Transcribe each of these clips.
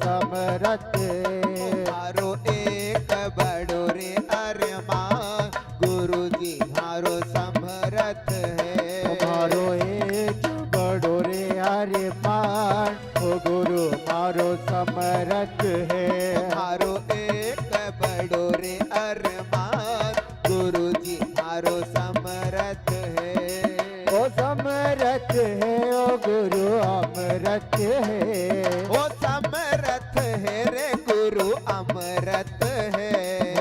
समरथ मारो एक बड़ो रे अरमान गुरुजी मारो समरथ है। मारो एक बड़ो रे अरमान ओ गुरु मारो समरथ है। मारो एक बड़ो रे अरमान गुरुजी मारो समरथ है। ओ समरथ है ओ गुरु अमरथ है। ओ समरथ है रे गुरु अमरत है।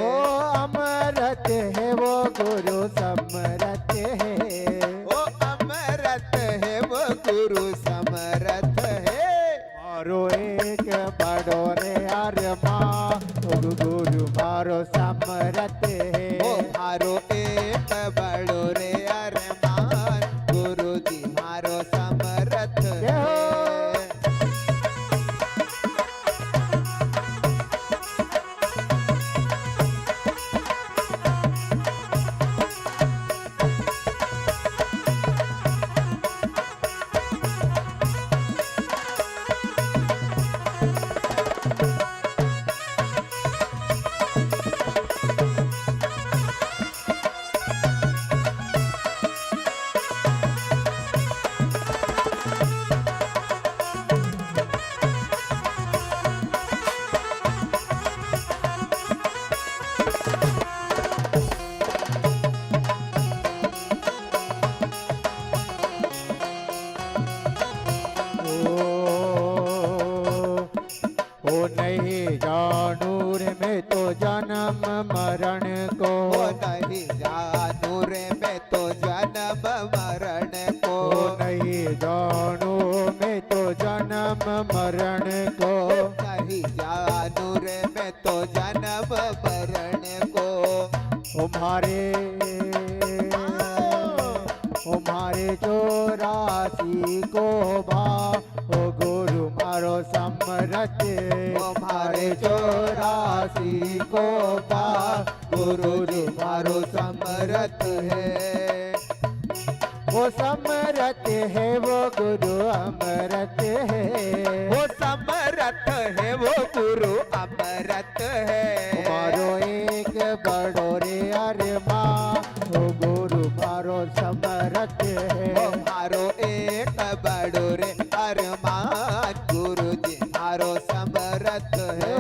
ओ अमरथ है वो गुरु समरथ है। ओ अमरत है वो गुरु समरथ है। मारो एक बड़ो रे अरमान ओ गुरु मारो समरथ है। ओ मारो एक बड़ो रे अरमान गुरुजी मारो समरथ है। ओ नहीं जानू रे मैं तो जन्म मरण को। ओ नहीं जानू रे मैं तो जन्म मरण को। ओ नहीं जानू मैं तो जन्म मरण को। नहीं जानू रे मैं तो जन्म मरण को। तुम्हारे तुम्हारे 84 को भा ओ गुरु मारो समरथ। तुम्हारे 84 को भा गुरु जी मारो समरथ है। वो समरथ है वो गुरु अमरत है। वो समरथ है वो गुरु अमरत है। मारो एक बड़ो रे अरमान ओ गुरु मारो समरथ है। ओ मारो एक बड़ो रे अरमान गुरु जी मारो समरथ है।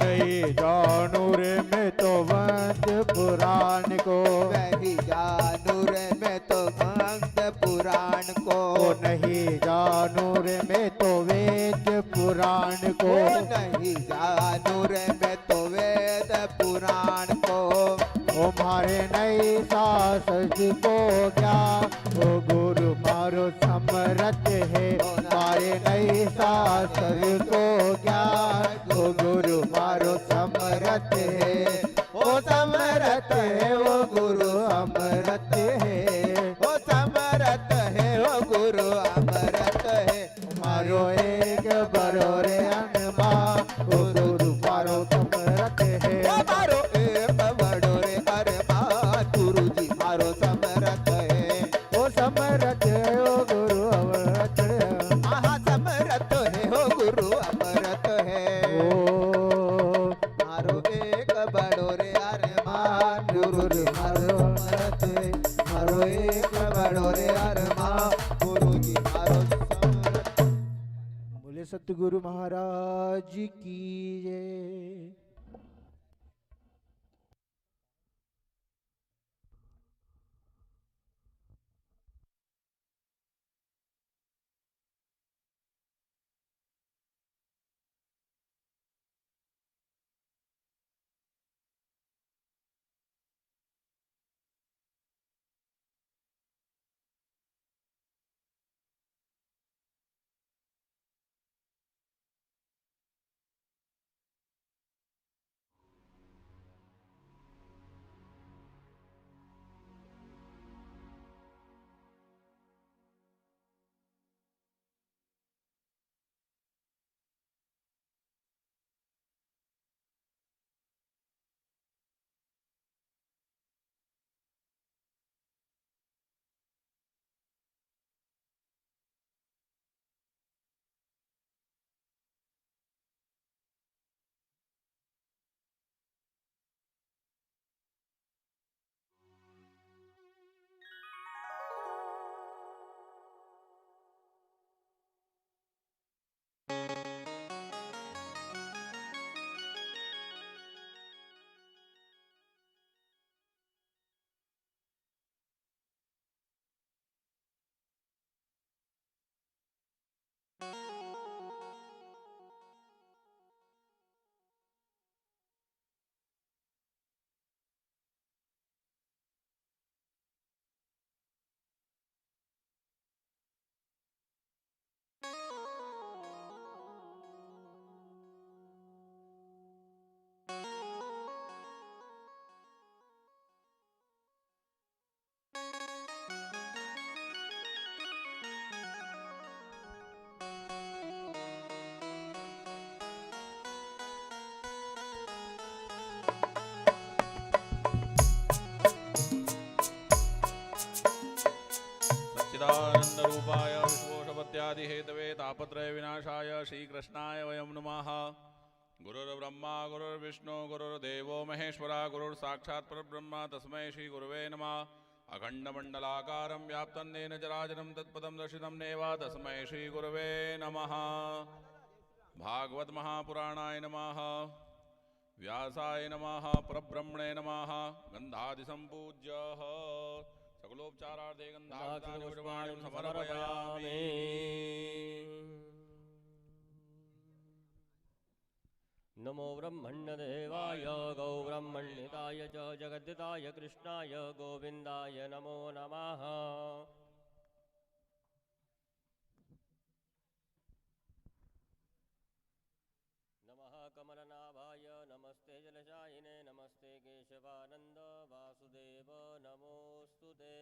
नहीं जानू रे मैं तो वंश पुराण को। नहीं जानू रे मैं तो भक्त पुराण को। ओ नहीं जानू रे मैं तो वेद पुराण को। ओ नहीं जानू रे मैं तो वेद पुराण को। ओ मारे नहीं सास को क्या ओ गुरु मारो समरथ है। मारे नहीं सास को क्या ओ गुरु मारो समरथ है। ओ समरथ है वो गुरु अमरत है। ओ समरथ है वो गुरु अमरत है। मारो एक बड़ो रे अनमान ओ गुरु मारो समरथ है। ओ मारो एक बड़ो रे अरमान गुरु जी मारो समरथ है। ओ समरथ है ओ गुरु अमरत है। आहा समरथ है वो गुरु अमरत है। ओ मारो एक बड़ो रे अरमान गुरु जी मारो समरथ है। मारो एक बड़ो रे अरमान गुरु जी मारो समरथ। बोले सतगुरु महाराज की जय। सर्वोत्पत्त्यादि हेतवे तापत्रय विनाशाय श्रीकृष्णाय वयं नमः। गुरुर्ब्रह्मा गुरुर्विष्णु गुरुर्देवो महेश्वरा गुरुर्साक्षात् परब्रह्म तस्मै श्री गुरुवे नमः। अखंडमंडलाकारं व्याप्तं येन चराचरं तत्पदं दर्शितं नेव तस्मै श्री गुरुवे नमः। भागवत महापुराणाय नमः। व्यासाय नमः। परब्रह्मणे नमः। गंधादिसंपूज्यः सकलोपचारार्थे गंधादिपुष्पाणि समर्पयामि। नमो ब्रह्मण्यदेवाय गौब्रह्मण्यताय च जगद्दिताय कृष्णाय गोविन्दाय नमो नमः। नमः कमलनाभाय नमस्ते जलशायिने नमस्ते केशवानन्द वासुदेव नमोऽस्तुते।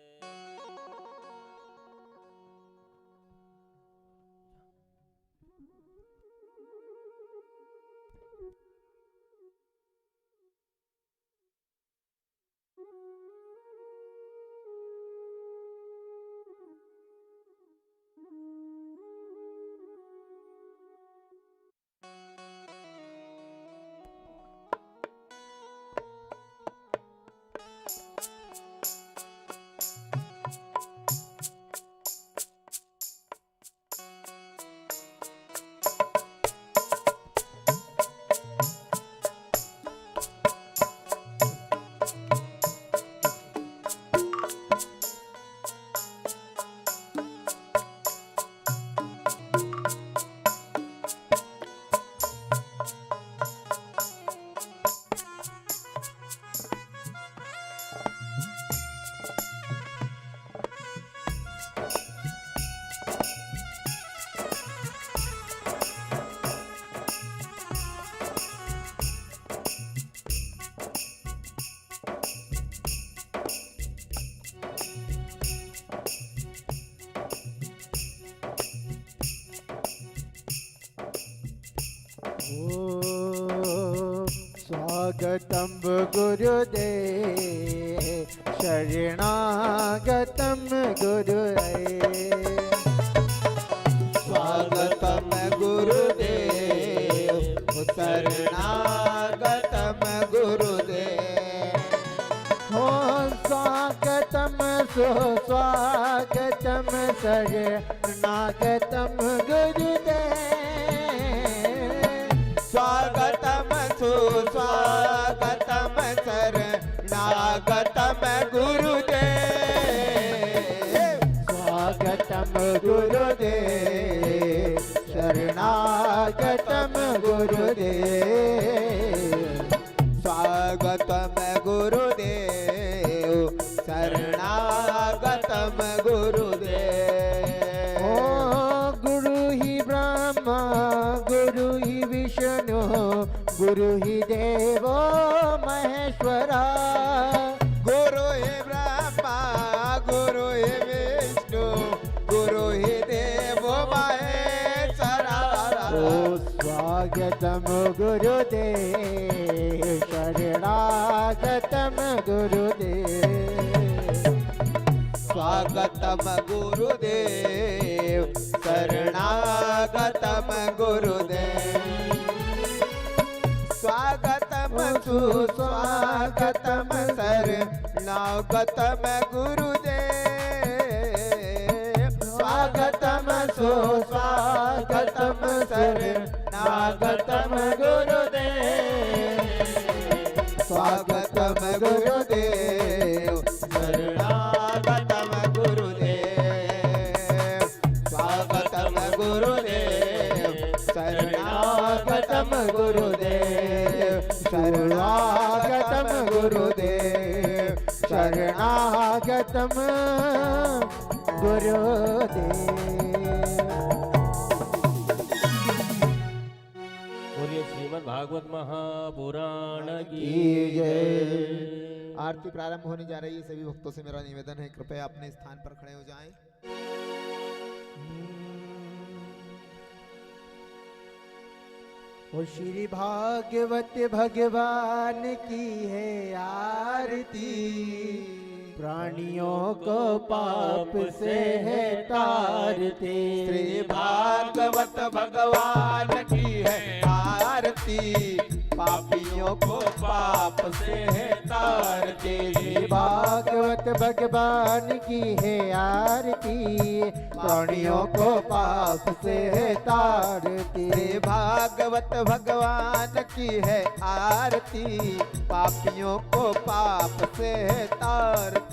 स्वागतं गुरुदेव शरणागतं गुरुदेव। स्वागतं गुरुदेव शरणागतं गुरुदेव। हो स्वागतं सुस्वागतं शरणागतं गुरुदेव। स्वागतं सुस्वागतं शरणागतं गुरुदेव। स्वागतं गुरुदेव शरणागतं गुरुदेव। स्वागतं गुरुदेव शरणागतं गुरुदेव। ओ गुरु ही ब्रह्मा गुरु ही विष्णु गुरु ही देवो महेश्वरा। गुरु ही ब्रह्मा गुरु ही विष्णु गुरु ही देव महेश्वरा। ओ स्वागतं गुरुदेव शरणागतं गुरुदेव। स्वागतं गुरुदेव शरणागतं गुरुदेव। स्वागतं सुस्वागतं शरणागतं गुरुदेव। स्वागतं सुस्वागतं शरणागतं गुरुदेव। स्वागतं गुरुदेव शरणागतं गुरुदेव। स्वागतं गुरुदेव शरणागतं गुरुदेव। शरणागतं गुरुदेव शरणागतं गुरुदेव। बोलिए श्रीमद् भागवत महापुराण की जय। आरती प्रारंभ होने जा रही है। सभी भक्तों से मेरा निवेदन है कृपया अपने स्थान पर खड़े हो जाएं। ओ श्री भागवत भगवान की है आरती। प्राणियों को पाप से है तारती। श्री भागवत भगवान की है आरती, पापियों को पाप से है तारती। श्री भागवत भगवान की है आरती, प्राणियों को पाप से है तारती। श्री भागवत भगवान की है आरती, पापियों को पाप से है तारती।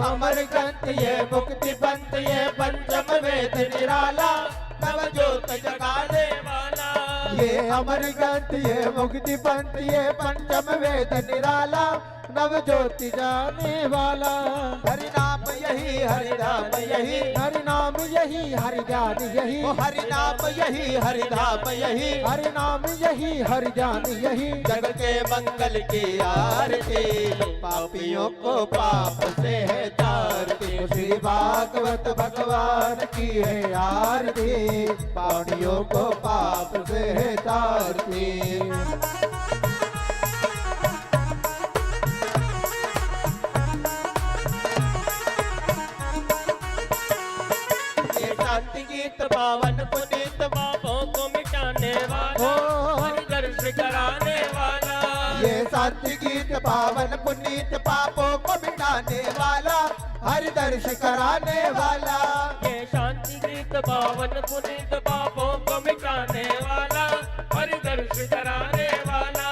अमर ग्रंथ ये मुक्ति पंथ ये पंचम वेद निराला, नव ज्योत जगाने वाला। ये अमर ग्रंथ ये मुक्ति पंथ ये पंचम वेद निराला, नव ज्योति जाने वाला। हरि नाम यही हरि नाम यही, हरि नाम यही हरि ज्ञान यही, हरि नाम यही हरि धाम यही, हरि नाम यही हरि ज्ञान यही। जग के मंगल की आरती, पापियों को पाप से है तारती। श्री भागवत भगवान की है आरती, पापियों को पाप से है तारती। शांति गीत पावन पुनीत पापों को मिटाने वाला, हरि दर्श कराने वाला। ये शांति गीत पावन पुनीत पापों को मिटाने वाला, हरि दर्श कराने वाला। ये शांति गीत पावन पुनीत पापों को मिटाने वाला, हरि दर्श कराने वाला।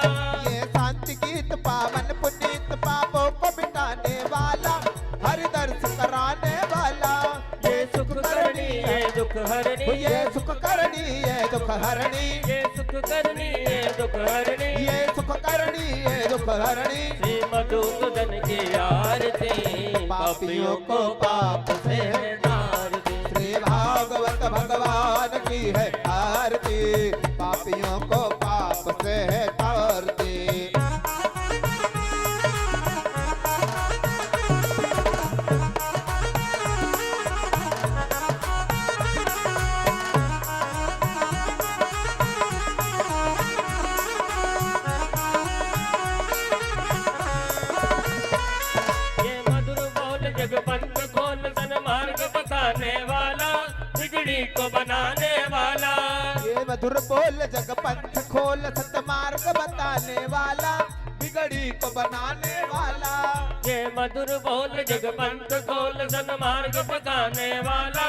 ये शांति गीत पावन पुनीत पापों को मिटाने वाला, हरि दर्श कराने वाला। ये सुख करनी है दुख हरणी, ये सुख करनी है दुख हरणी, ये सुख करनी है दुख हरणी। ये सुख करनी है दुख हरणी। श्री मधुसूदन की आरती, पापियों को पाप से है तारती। श्री भागवत भगवान की है आरती, पापियों को पाप से है तारती। जगपंथ खोल सन्मार्ग बताने वाला, बिगड़ी को बनाने वाला। ये मधुर बोल जगपंथ खोल सतमार्ग बताने वाला, बिगड़ी को बनाने वाला। ये मधुर बोल जगपंथ खोल सन्मार्ग बताने वाला,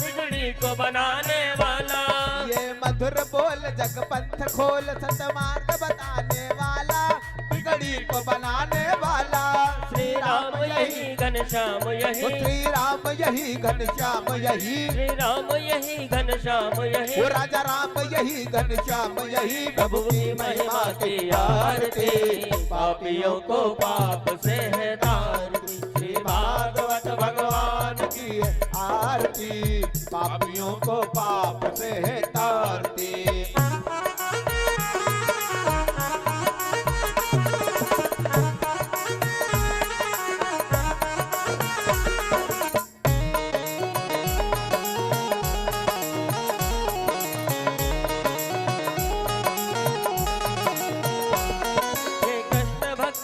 बिगड़ी को बनाने वाला। ये मधुर बोल जगपंथ खोल सतमार्ग बताने वाला, बिगड़ी को बनाने वाला। श्री राम यही घनश्याम यही, श्री राम यही घनश्याम यही, श्री राम यही घनश्याम यही। वो राजा राम यही घनश्याम यही। प्रभु की महिमा की आरती, पापियों को पाप से है तारती। श्री भागवत भगवान की आरती, पापियों को पाप से है तारती।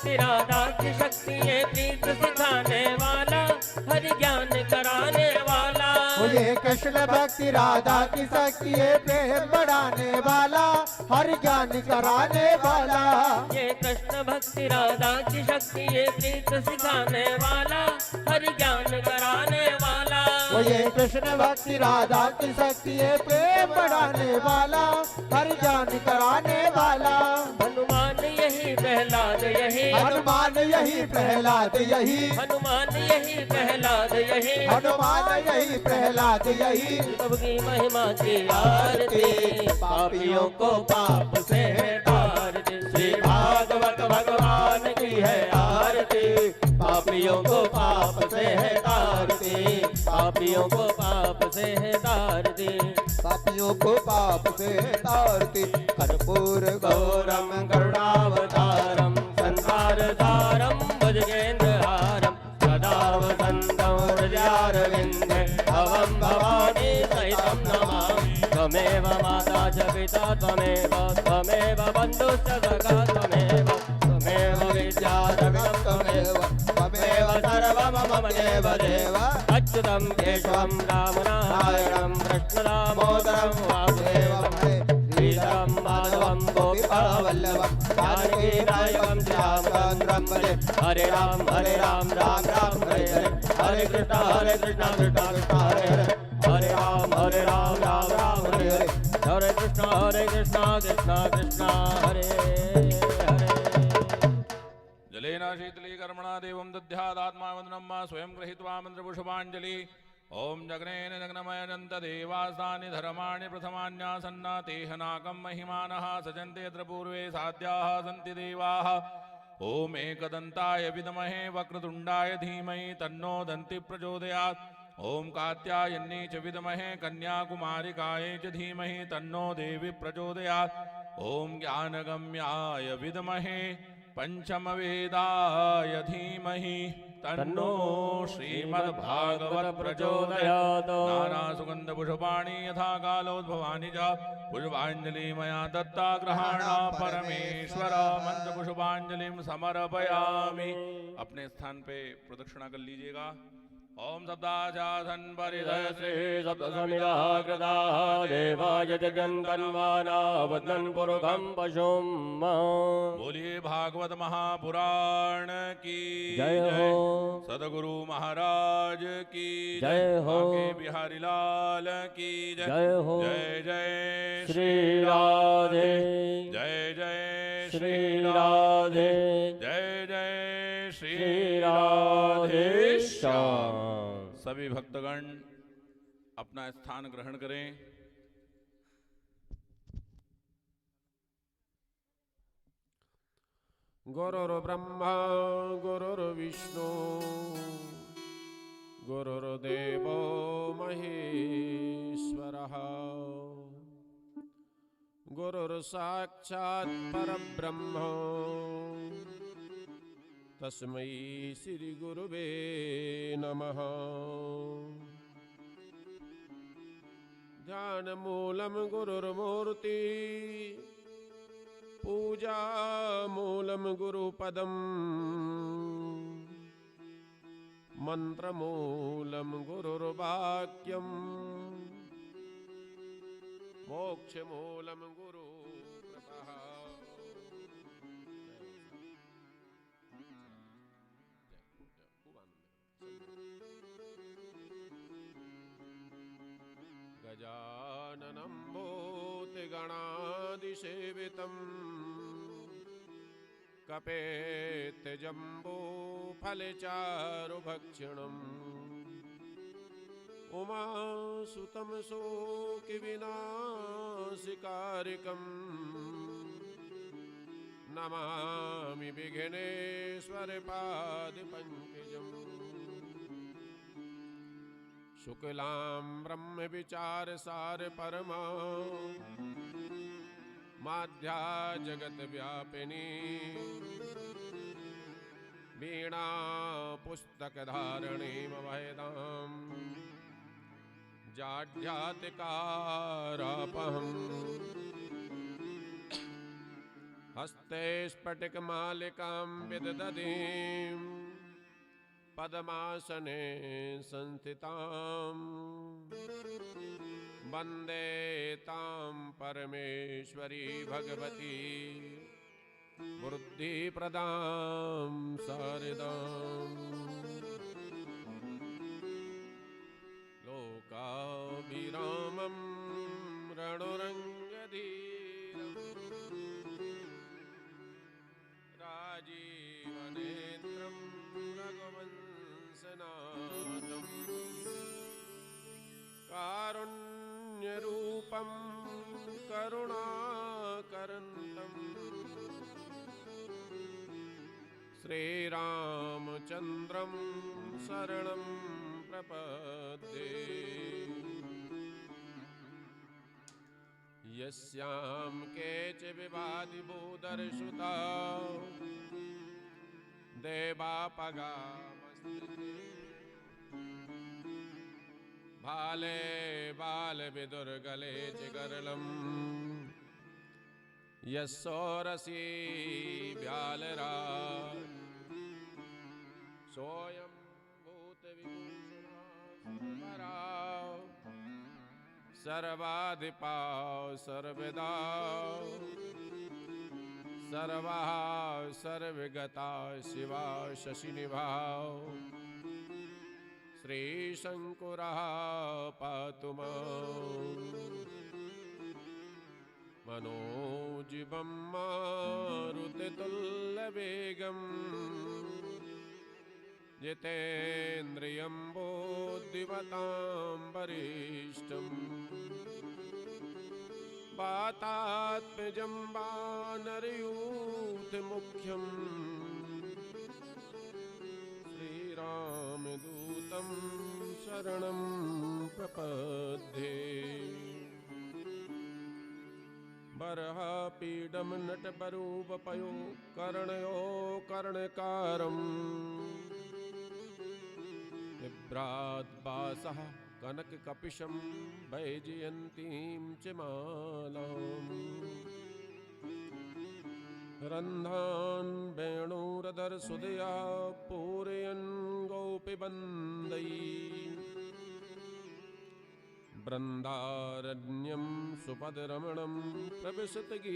राधा की शक्ति है प्रीत सिखाने वाला, हरि ज्ञान कराने वाला। ये कृष्ण भक्ति राधा की शक्ति है प्रेम बढ़ाने वाला, हरि ज्ञान कराने वाला। ये कृष्ण भक्ति राधा की शक्ति है प्रीत सिखाने वाला, हरि ज्ञान कराने वाला। ये कृष्ण भक्ति राधा की शक्ति है प्रेम बढ़ाने वाला, हरि ज्ञान कराने वाला। हनुमान यही प्रहलाद यही, हनुमान यही प्रहलाद यही, हनुमान यही प्रहलाद यही, हनुमान यही प्रहलाद यही। प्रभु की महिमा की आरती, पापियों को पाप से है तारती। श्री भागवत भगवान की है आरती, पापियों को पाप से है तारती। पापियों को पाप से तारती, पापियों को पाप से तारती, कर्पूर गौरम करुणावतारम संसार सारम भुजगेन्द्रहारम सदा वसन्तं हृदयारविन्दे भवं भवानी सहितं नमामि। त्वमेव माता च पिता त्वमेव बन्धुश्च सखा त्वमेव विद्यारविणं त्वमेव सर्वं मम देव देव। अच्युतं केशवं रामनारायणं कृष्णदामोदरं वासुदेवं श्रीधरं माधवं गोपिकावल्लभं जानकीदायकं श्यामचन्द्रं भजे। हरे राम राम राम हरे हरे, हरे कृष्ण कृष्ण कृष्ण हरे हरे, हरे राम राम राम हरे हरे, हरे कृष्ण कृष्ण कृष्ण हरे हरे। जलेन शीतलीकर्मणा देवं दध्यादात्मा वन्दनं मा स्वयं गृहीत्वा मन्त्रपुष्पाञ्जलि। ॐ जग्नेन जग्नमयजन्त देवास्तानि धर्माणि प्रथमान्यासन्ना तेह नाकं महिमानः सजन्ते यत्र पूर्वे साध्याः सन्ति देवाः। ॐ एकदन्ताय विद्महे वक्रतुण्डाय धीमहि तन्नो दन्ति प्रचोदयात्। ॐ कात्यायन्यै च विद्महे कन्याकुमारिकायै च धीमहि तन्नो देवी प्रचोदयात्। ॐ ज्ञानगम्याय विद्महे पंचमवेदाय धीमहि तन्नो श्रीमद्भागवत प्रचोदयात्। नानासुगन्धपुष्पाणि यथा कालोद्भवानि च पुष्पाञ्जलि मया दत्ता गृहाणा परमेश्वर। मंत्रपुष्पाञ्जलिं समर्पयामि। अपने स्थान पे प्रदक्षिणा कर लीजिएगा। ओम सप्ताचासन परिधय श्री सप्तसमितः कृताः देवाय जगन्धन्वाना वदन् पुरुषं पशुं। बोलिए भागवत महापुराण की जय हो। सदगुरु महाराज की जय हो। बांके बिहारी लाल की जय हो। जय जय श्री राधे, जय जय श्री राधे, जय जय श्री राधे श्याम। सभी भक्तगण अपना स्थान ग्रहण करें। गुरुर्ब्रह्मा गुरुर्विष्णु गुरुर्देवो महेश्वरः गुरुर्साक्षात् परब्रह्म तस्मै श्री गुरुवे नमः। ध्यानमूलं गुरुर्मूर्ति पूजा मूलं गुरुपदम् मंत्रमूलं गुरुर्वाक्यम् मोक्षमूलं गुरुकृपः। गजाननं भूतगणादिसेवितं कपेतजम्बूफलचारुभक्षणम् उमासुतं शोकविनाशिकारिकं नमामि विघ्नेश्वरपादपङ्कजम्। शुक्लां ब्रह्मविचारसार परमा माध्या जगद्व्यापिनी वीणा पुस्तकधारणीं वहेदां जाड्यातिकारापहम् हस्ते स्फटिकमालिकां विदधतीं पद्मासने संस्थितां वन्दे तां परमेश्वरी भगवती बुद्धिप्रदां शारदाम्। लोकाभिरामं रणुरङ्गधीरं राजीवनेत्रं रघुवंशनाथं कारुण्यरूपं करुणाकरन्तम् श्रीरामचन्द्रं शरणं प्रपद्ये यस्यां केच विवादि भूदर्शुता देवापगामस्ते भाले बाल विदुर्गले चिगरलम् यस्सोरसी व्यालराज सोऽयं भूतविभूषणा सर्वाधिपा सर्वदा सर्वा सर्वगता शिवा शशिनिभा श्रीशङ्कुरः पातु माम् मनोजिवं मारुतितुल्यवेगम् जितेन्द्रियं बुद्धिमतां वरिष्ठम् वातात्मजं वानरयूथमुख्यं श्रीरामदूतं शरणं प्रपद्ये बर्हपीडं नटबरूपपयो कर्णयो कर्णकारम् बिभ्राद्भासः कनककपिशं वैजयन्तीं च मालाम् रन्ध्रान् वेणुरधरसुधया पूरयन् गोपीवन्दैः बृन्दारण्यं सुपदरमणं प्रविशतगीतिकीर्ति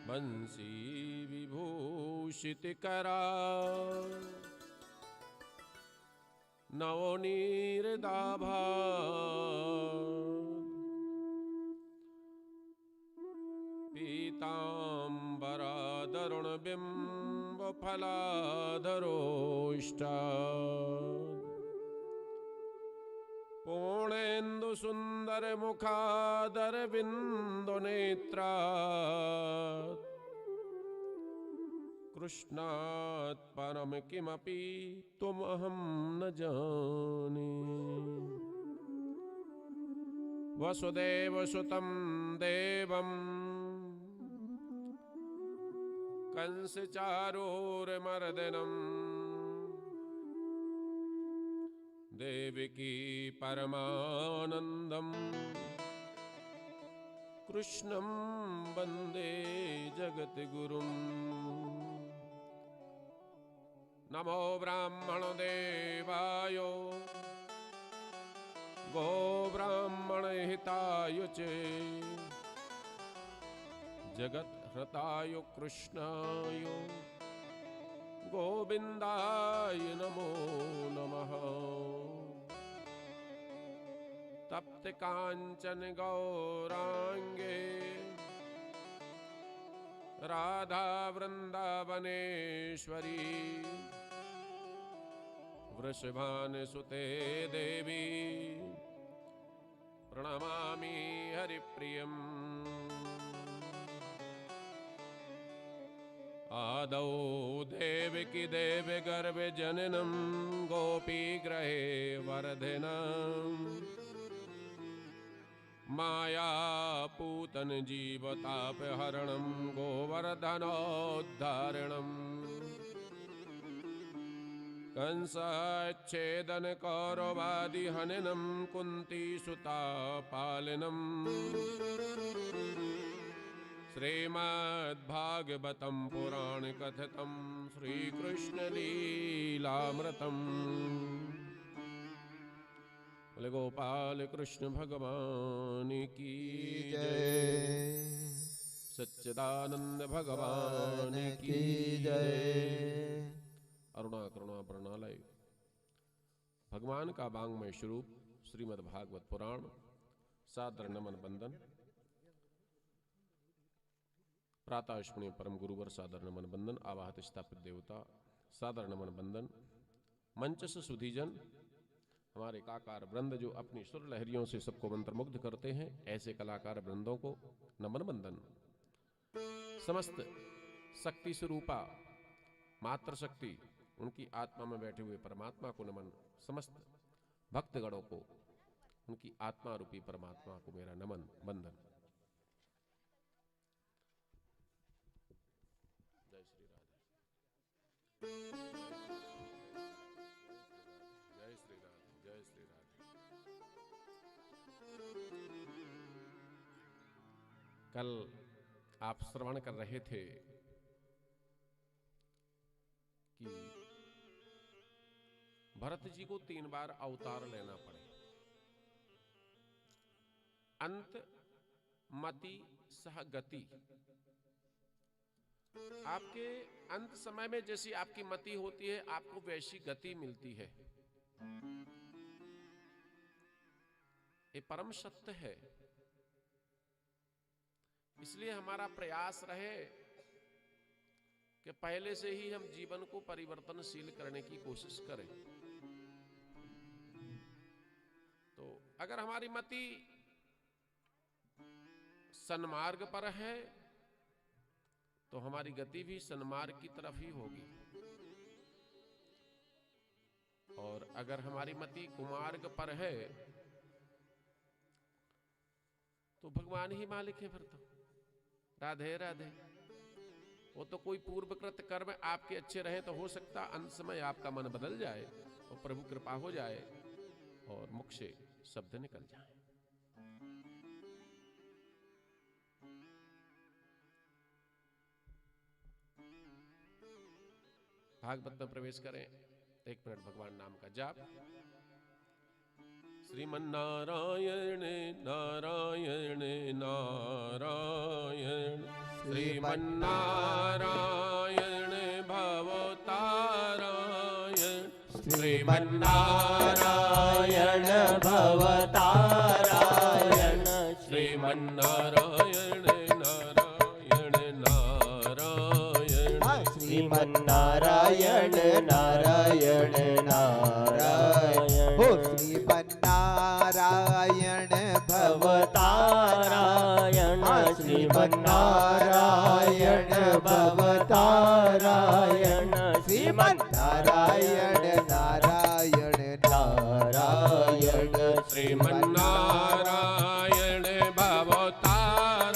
वंशी विभूषितकरा नवनीरदाभा पीताम्बरादरुणबिम्बफलाधरोष्टा पूर्णेन्दुसुन्दरमुखादरविन्दुनेत्रा कृष्णात् परं किमपि त्वमहं न जाने वसुदेवसुतं देवं कंसचारूरमर्दनम् देवकी परमानन्दम् कृष्णं वन्दे जगद्गुरुम् नमो ब्राह्मणदेवाय गोब्राह्मणहिताय च जगत्हृताय कृष्णाय गोविन्दाय नमो नमः तप्त काञ्चन गौरांगे राधा वृन्दावनेश्वरी वृषभानुसुते देवी प्रणमामि हरिप्रियम् आदौ देवकी देवगर्भे जननं गोपीगृहे वर्धनम् मायापूतन जीवतापहरणं गोवर्धनोद्धारणम् कंसच्छेदन कौरवादिहननं कुन्तीसुतापालनम् श्रीमद्भागवतं पुराणकथितं श्रीकृष्णलीलामृतम् बोले गोपाल कृष्ण भगवान की जय सच्चिदानंद भगवान की जय। अरुणा करुणा प्रणालय भगवान का वांग्मय स्वरूप श्रीमद् भागवत पुराण सादर नमन बंदन प्रातः स्मरणीय परम गुरुवर सादर नमन बंदन आवाहत स्थापित देवता सादर नमन बंदन मंचस सुधीजन हमारे कलाकार वृंद जो अपनी सुर लहरियों से सबको मंत्रमुग्ध करते हैं ऐसे कलाकार वृंदों को नमन बंदन। समस्त शक्ति स्वरूपा मातृ शक्ति उनकी आत्मा में बैठे हुए परमात्मा को नमन। समस्त भक्तगणों को, उनकी आत्मा रूपी परमात्मा को मेरा नमन वंदन। जय श्री राधे, जय श्री राधे, जय श्री राधे। कल आप श्रवण कर रहे थे कि भरत जी को 3 बार अवतार लेना पड़े। अंत, मति, सह गति। आपके अंत समय में जैसी आपकी मति होती है, आपको वैसी गति मिलती है। ये परम सत्य है। इसलिए हमारा प्रयास रहे कि पहले से ही हम जीवन को परिवर्तनशील करने की कोशिश करें। तो अगर हमारी मति सन्मार्ग पर है तो हमारी गति भी सन्मार्ग की तरफ ही होगी, और अगर हमारी मति कुमार्ग पर है तो भगवान ही मालिक है फिर तो। राधे राधे। वो तो कोई पूर्वकृत कर्म आपके अच्छे रहे तो हो सकता अंत समय आपका मन बदल जाए और प्रभु कृपा हो जाए और मुख से शब्द निकल जाए। भागवत में प्रवेश करें। 1 मिनट भगवान नाम का जाप। श्रीमन्नारायण नारायण नारायण, श्रीमन्नारायण भवतारायण, श्रीमन्नारायण भवतारायण, श्रीमन्नारायण नारायण नारायण, श्रीमन्नारायण नारायण नारायण, हो श्रीमन्नारायण भवतारायण, श्रीमन्नारायण भवतारायण, श्रीमन्नारायण नारायण नारायण, श्रीमन्नारायण भवतारायण,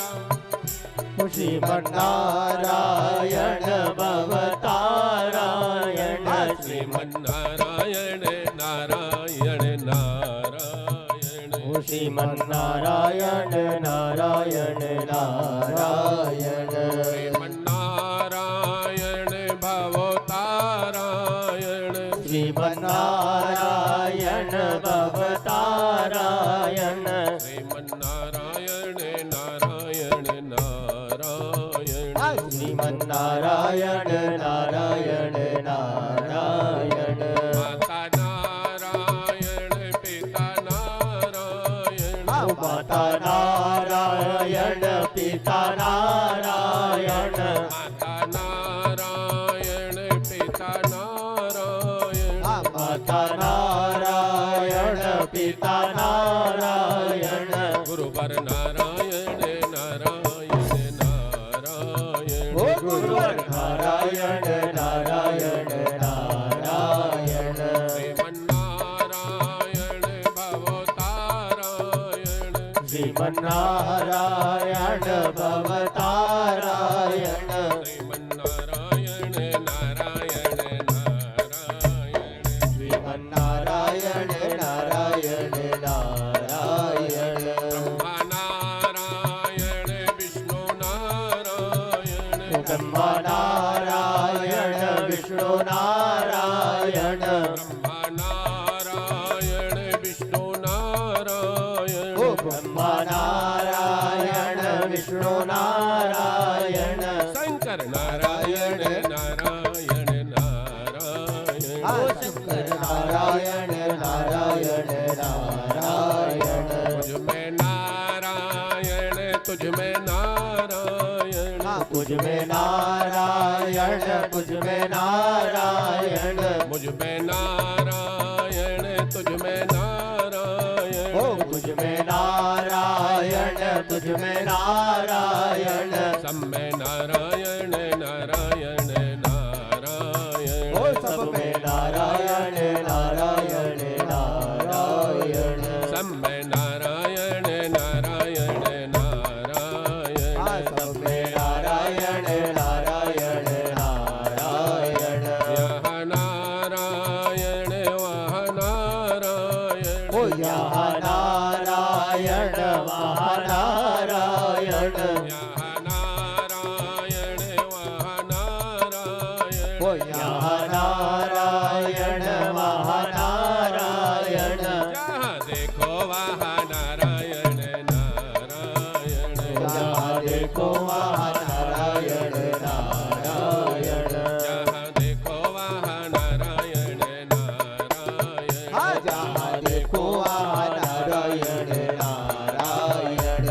श्रीमन्नारायण भवतारायण, श्रीमन्नारायण नारायण नारायण, श्रीमन्नारायण नारायण नारायण, श्रीमन्नारायण भवतारायण, श्रीमन्नारायण भवतारायण, श्रीमन्नारायण नारायण नारायण, श्रीमन्नारायण नारायण नारायण, माता नारायण पिता नारायण, माता नारायण पिता नारायण, माता नारायण पिता नारायण, माता नारायण पिता नारायण, गुरुवर नारायण नारायण नारायण, गुरुवर नारायण नारायण नारायण, श्रीमन्नारायण भवतारायण, श्रीमन्नारायण भवतारायण, श्रीमन्नारायण नारायण नारायण, श्रीमन्नारायण नारायण नारायण, ब्रह्मा नारायण विष्णु नारायण, ब्रह्मा नारायण विष्णु नारायण, ब्रह्मा नारायण विष्णु नारायण, ब्रह्मा नारायण विष्णु नारायण, शंकर नारायण नारायण नारायण, शंकर नारायण नारायण नारायण, तुझ में नारायण तुझ में नारायण, तुझ में नारायण तुझ में नारायण, मुझ में नारायण तुझ में नारायण, तुझ में नारायण तुझ में नारायण, सब में नारायण नारायण नारायण, सब में वो यहाँ नारायण वहाँ नारायण, जहाँ देखो वहाँ नारायण नारायण, जहाँ देखो वहाँ नारायण नारायण, जहाँ देखो वहाँ नारायण नारायण, हाँ जहाँ देखो वहाँ नारायण नारायण।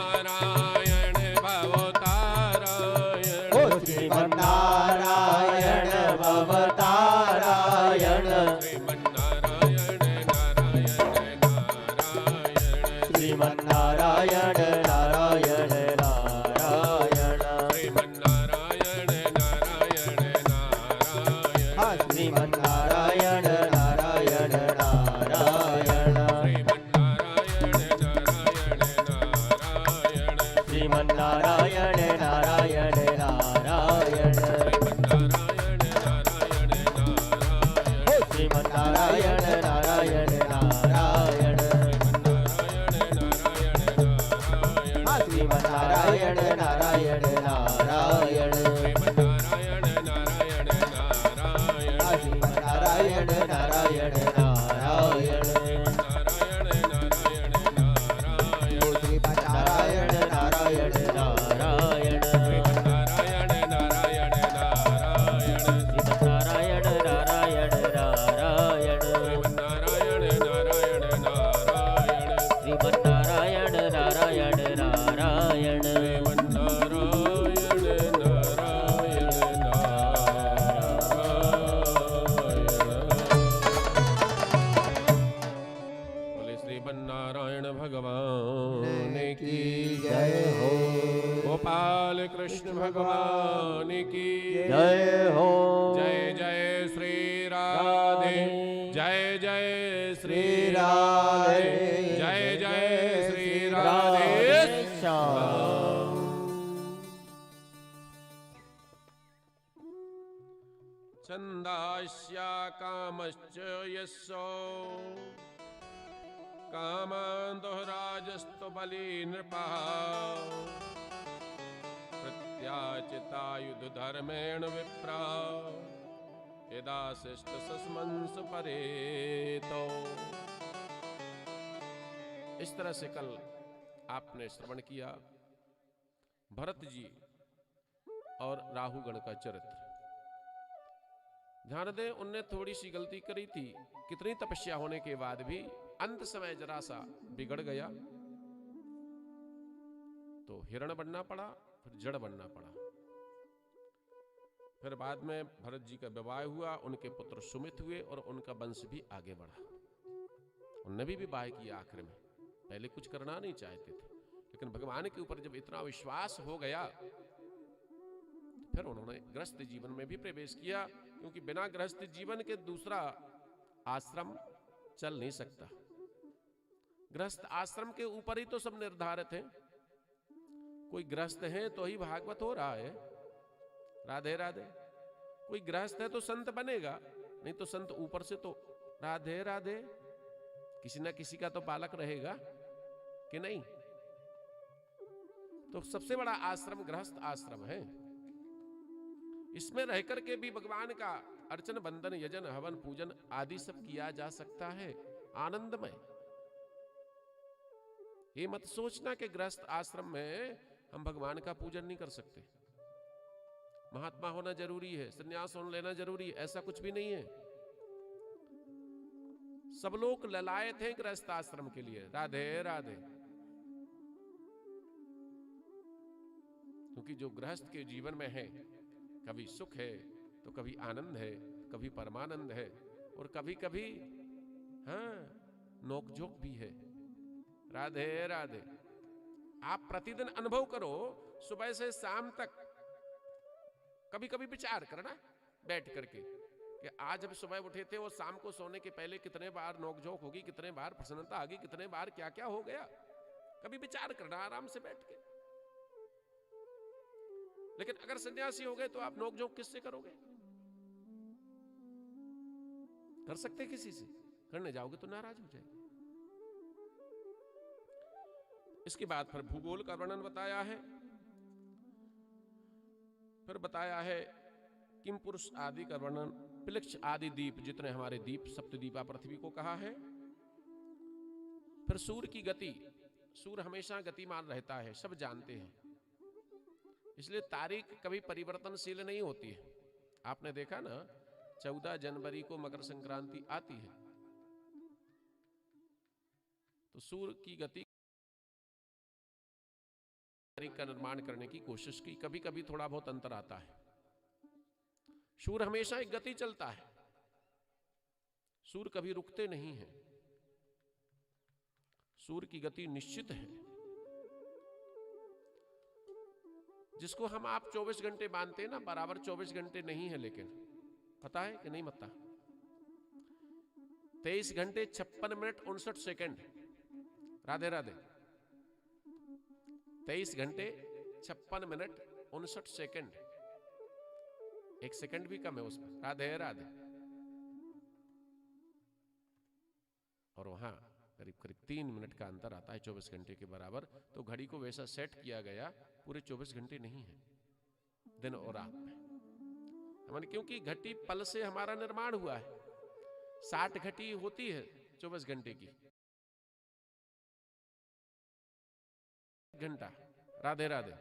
श्रीमन्नारायण भवतारायण, ओ श्रीमन्नारायण भवतारायण, श्रीमन्नारायण नारायण नारायण, श्रीमन्नारायण नारायण नारायण, श्रीमन्नारायण नारायण नारायण, हाँ श्रीमन्नारायण नारायण नारायण, श्रीमन्नारायण नारायण नारायण, श्रीमन्नारायण नारायण नारायण, श्रीमन्नारायण नारायण नारायण, श्रीमन्नारायण नारायण नारायण, श्रीमन्नारायण नारायण नारायण, श्रीमन्नारायण नारायण नारायण, श्रीमन्नारायण नारायण नारायण, श्रीमन्नारायण नारायण नारायण, श्रीमन्नारायण नारायण नारायण, श्रीमन्नारायण नारायण नारायण, बोले श्रीमन्नारायण भगवान की जय हो। गोपाल कृष्ण भगवान की जय हो। जय जय श्री राधे, जय जय श्री राधे, जय जय श्री राधे श्याम। छन्दास्या कामश्च यस्सो कामान्दोहराजस्तु बली नृपः प्रत्याचितायुध धर्मेण विप्रा यदा शिष्ट सस्मंस परेतो। इस तरह से कल आपने श्रवण किया भरत जी और राहुगण का चरित्र। ध्यान दें, उनने थोड़ी सी गलती करी थी, कितनी तपस्या होने के बाद भी अंत समय जरा सा बिगड़ गया तो हिरण बनना पड़ा, फिर जड़ बनना पड़ा। फिर बाद में भरत जी का विवाह हुआ, उनके पुत्र सुमित हुए और उनका वंश भी आगे बढ़ा। उनने भी विवाह किया आखिर में, पहले कुछ करना नहीं चाहते थे, लेकिन भगवान के ऊपर जब इतना विश्वास हो गया फिर उन्होंने गृहस्थ जीवन में भी प्रवेश किया, क्योंकि बिना गृहस्थ जीवन के दूसरा आश्रम चल नहीं सकता। गृहस्थ आश्रम के ऊपर ही तो सब निर्धारित है। कोई गृहस्थ है तो ही भागवत हो रहा है। राधे राधे। कोई गृहस्थ है तो संत बनेगा, नहीं तो संत ऊपर से तो राधे राधे, किसी ना किसी का तो बालक रहेगा कि नहीं। तो सबसे बड़ा आश्रम गृहस्थ आश्रम है। इसमें रह करके भी भगवान का अर्चन बंदन यजन हवन पूजन आदि सब किया जा सकता है आनंदमय। ये मत सोचना कि गृहस्थ आश्रम में हम भगवान का पूजन नहीं कर सकते, महात्मा होना जरूरी है, संन्यास लेना जरूरी है, ऐसा कुछ भी नहीं है। सब लोग ललायत हैं गृहस्थ आश्रम के लिए। राधे राधे। क्योंकि जो गृहस्थ के जीवन में है, कभी सुख है तो कभी आनंद है, कभी परमानंद है और कभी कभी नोकझोंक भी है। राधे राधे। आप प्रतिदिन अनुभव करो, सुबह से शाम तक कभी कभी विचार करना बैठ करके कि आज हम सुबह उठे थे और शाम को सोने के पहले कितने बार नोकझोंक होगी, कितने बार प्रसन्नता होगी, कितने बार क्या क्या हो गया। कभी विचार करना आराम से बैठ के। लेकिन अगर सन्यासी हो गए तो आप नोकझोंक किससे करोगे? कर सकते किसी से? करने जाओगे तो नाराज हो जाएंगे। इसके बाद फिर भूगोल का वर्णन बताया है। फिर बताया है किम पुरुष आदि का वर्णन पिलक्ष आदि दीप, जितने हमारे दीप सप्तदीपा पृथ्वी को कहा है। फिर सूर्य की गति, सूर्य हमेशा गतिमान रहता है, सब जानते हैं, इसलिए तारीख कभी परिवर्तनशील नहीं होती है। आपने देखा ना 14 जनवरी को मकर संक्रांति आती है, तो सूर्य की गति तारीख का निर्माण करने की कोशिश की, कभी कभी थोड़ा बहुत अंतर आता है। सूर्य हमेशा एक गति चलता है, सूर्य कभी रुकते नहीं हैं, सूर्य की गति निश्चित है। जिसको हम आप 24 घंटे मानते हैं ना, बराबर 24 घंटे नहीं है, लेकिन पता है कि नहीं पता? 23 घंटे 56 मिनट 59 सेकंड। राधे राधे। 23 घंटे 56 मिनट 59 सेकंड, 1 सेकंड भी कम है उसमें। राधे राधे। और वहां करीब करीब 3 मिनट का अंतर आता है 24 घंटे के बराबर। तो घड़ी को वैसा सेट किया गया, पूरे 24 घंटे नहीं है दिन और रात में। हमारे क्योंकि घटी पल से हमारा निर्माण हुआ है, 60 घटी होती है 24 घंटे की घंटा। राधे राधे।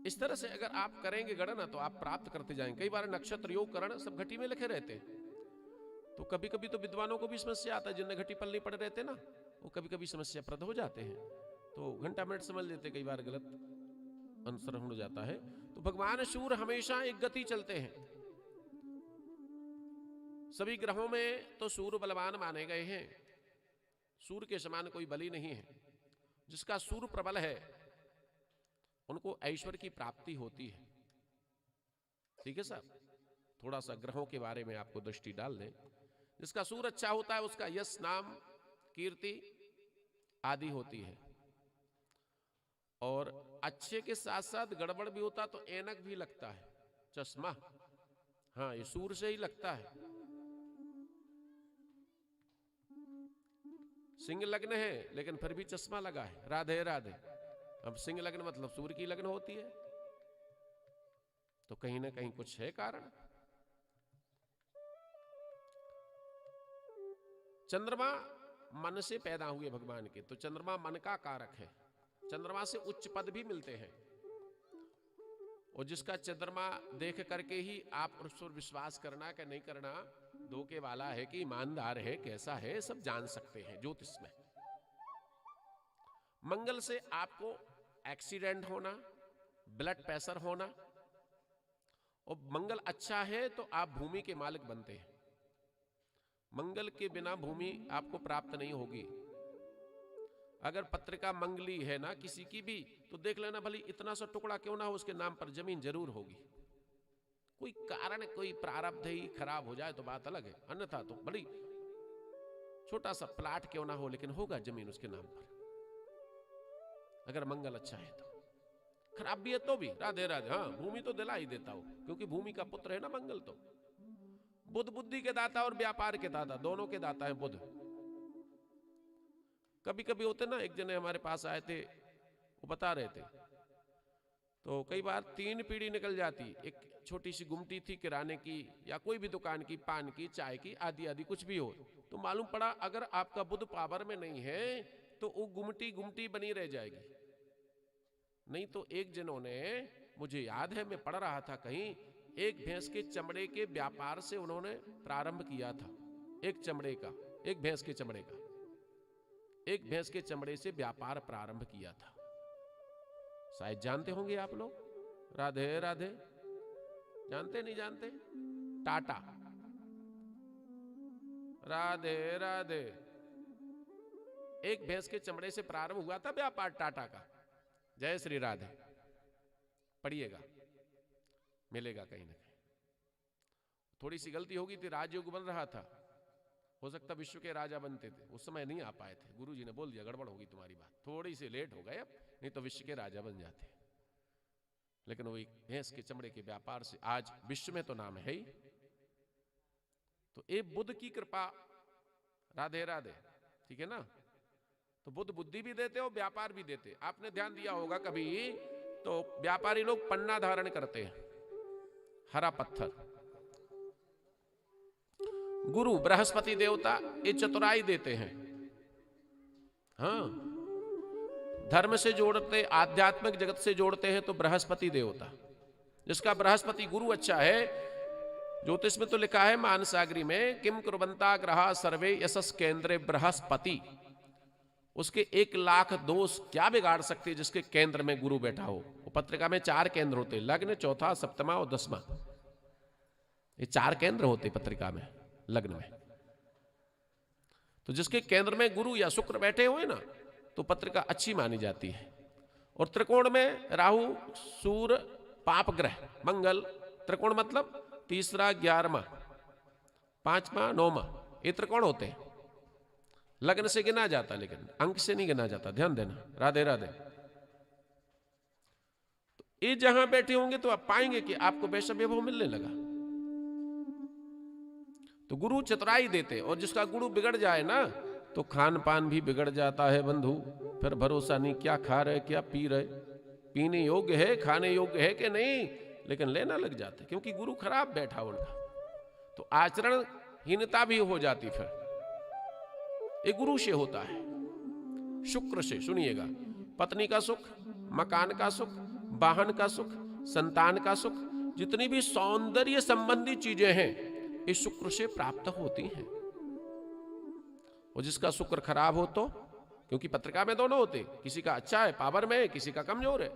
इस तरह से अगर आप करेंगे गणना तो आप प्राप्त करते जाएंगे। कई बार नक्षत्र योग करण सब घटी में लिखे रहते हैं, तो कभी कभी तो विद्वानों को भी समस्या आता है, जिनने घटी पल नहीं पड़े रहते ना, वो कभी कभी समस्या प्रद हो जाते हैं, तो घंटा मिनट समझ लेते, कई बार गलत अनुसरण हो जाता है। तो भगवान सूर्य हमेशा एक गति चलते हैं। सभी ग्रहों में तो सूर्य बलवान माने गए हैं, सूर्य के समान कोई बली नहीं है। जिसका सूर्य प्रबल है उनको ऐश्वर्य की प्राप्ति होती है। ठीक है साहब, थोड़ा सा ग्रहों के बारे में आपको दृष्टि डाल दें। जिसका सूर्य अच्छा होता है उसका यश, नाम, कीर्ति आदि होती है। और अच्छे के साथ साथ गड़बड़ भी होता तो ऐनक भी लगता है, चश्मा। हाँ, ये सूर्य से ही लगता है। सिंह लग्न है लेकिन फिर भी चश्मा लगा है। राधे राधे। अब सिंह लग्न मतलब सूर्य की लग्न होती है, तो कहीं ना कहीं कुछ है कारण। चंद्रमा मन से पैदा हुए भगवान के, तो चंद्रमा मन का कारक है। चंद्रमा से उच्च पद भी मिलते हैं, और जिसका चंद्रमा देख करके ही आप उस पर विश्वास करना कि नहीं करना, धोखे वाला है कि ईमानदार है, कैसा है, सब जान सकते हैं ज्योतिष में। मंगल से आपको एक्सीडेंट होना, ब्लड प्रेशर होना, और मंगल अच्छा है तो आप भूमि के मालिक बनते हैं। मंगल के बिना भूमि आपको प्राप्त नहीं होगी। अगर पत्रिका मंगली है ना किसी की भी, तो देख लेना भली इतना सा टुकड़ा क्यों ना हो, उसके नाम पर जमीन जरूर होगी। कोई कारण, कोई प्रारब्ध ही खराब हो जाए तो बात अलग है, अन्यथा तो बड़ी छोटा सा प्लाट क्यों ना हो, लेकिन होगा जमीन उसके नाम पर, अगर मंगल अच्छा है तो। खराब भी है तो भी। राधे राधे। हाँ, भूमि तो दिला ही देता हो, क्योंकि भूमि का पुत्र है ना मंगल। तो बुध बुद्धि के दाता और व्यापार के दाता, दोनों के दाता है बुध। कभी कभी होते ना, एक जने हमारे पास आए थे, वो बता रहे थे, तो कई बार 3 पीढ़ी निकल जाती। एक छोटी सी गुमटी थी किराने की या कोई भी दुकान की, पान की, चाय की, आदि आदि कुछ भी हो, तो मालूम पड़ा अगर आपका बुध पावर में नहीं है तो वो गुमटी गुमटी बनी रह जाएगी। नहीं तो एक जनों ने, मुझे याद है मैं पढ़ रहा था कहीं, एक भैंस के चमड़े के व्यापार से उन्होंने प्रारंभ किया था। एक चमड़े का, एक भैंस के चमड़े का, एक भैंस के चमड़े से व्यापार प्रारंभ किया था। शायद जानते होंगे आप लोग। राधे राधे। जानते नहीं जानते? टाटा। राधे राधे। एक भैंस के चमड़े से प्रारंभ हुआ था व्यापार टाटा का। जय श्री राधे। पढ़िएगा, मिलेगा कहीं ना कहीं। थोड़ी सी गलती होगी थी, राजयोग बन रहा था, हो सकता विश्व के राजा बनते थे, उस समय नहीं आ पाए थे। गुरुजी ने बोल दिया गड़बड़ होगी तुम्हारी बात, थोड़ी सी लेट हो गए, अब नहीं तो विश्व के राजा बन जाते। लेकिन वही भैंस के चमड़े के व्यापार से आज विश्व में तो नाम है ही। तो ये बुद्ध की कृपा। राधे राधे। ठीक है ना। तो बुद्ध बुद्धि भी देते और व्यापार भी देते। आपने ध्यान दिया होगा कभी, तो व्यापारी लोग पन्ना धारण करते हैं, हरा पत्थर। गुरु बृहस्पति देवता ये चतुराई देते हैं। हाँ, धर्म से जोड़ते, आध्यात्मिक जगत से जोड़ते हैं तो बृहस्पति देवता, जिसका बृहस्पति गुरु अच्छा है। ज्योतिष में तो लिखा है मानसागरी में, किम कुर्वन्ता ग्रहा सर्वे यशस केंद्रे बृहस्पति। उसके 1,00,000 दोष क्या बिगाड़ सकते जिसके केंद्र में गुरु बैठा हो। वो पत्रिका में 4 केंद्र होते, लग्न, चौथा, सप्तमा और 10वां। ये 4 केंद्र होते पत्रिका में, लग्न में। तो जिसके केंद्र में गुरु या शुक्र बैठे हुए ना, तो पत्रिका अच्छी मानी जाती है। और त्रिकोण में राहु, सूर्य, पाप ग्रह, मंगल। त्रिकोण मतलब 3रा, 11वां, 5वां, 9वां, ये त्रिकोण होते हैं। लग्न से गिना जाता, लेकिन अंक से नहीं गिना जाता, ध्यान देना। राधे राधे। तो ये जहां बैठे होंगे तो आप पाएंगे कि आपको वैसा वैभव मिलने लगा। तो गुरु चतुराई देते, और जिसका गुरु बिगड़ जाए ना तो खान पान भी बिगड़ जाता है बंधु। फिर भरोसा नहीं, क्या खा रहे, क्या पी रहे, पीने योग्य है, खाने योग्य है कि नहीं, लेकिन लेना लग जाते क्योंकि गुरु खराब बैठा उनका। तो आचरणहीनता भी हो जाती। फिर ये गुरु से होता है, शुक्र से। सुनिएगा, पत्नी का सुख, मकान का सुख, वाहन का सुख, संतान का सुख, जितनी भी सौंदर्य संबंधी चीजें हैं इस शुक्र से प्राप्त होती हैं। और जिसका शुक्र खराब हो तो, क्योंकि पत्रिका में दोनों होते, किसी का अच्छा है, पावर में है, किसी का कमजोर है,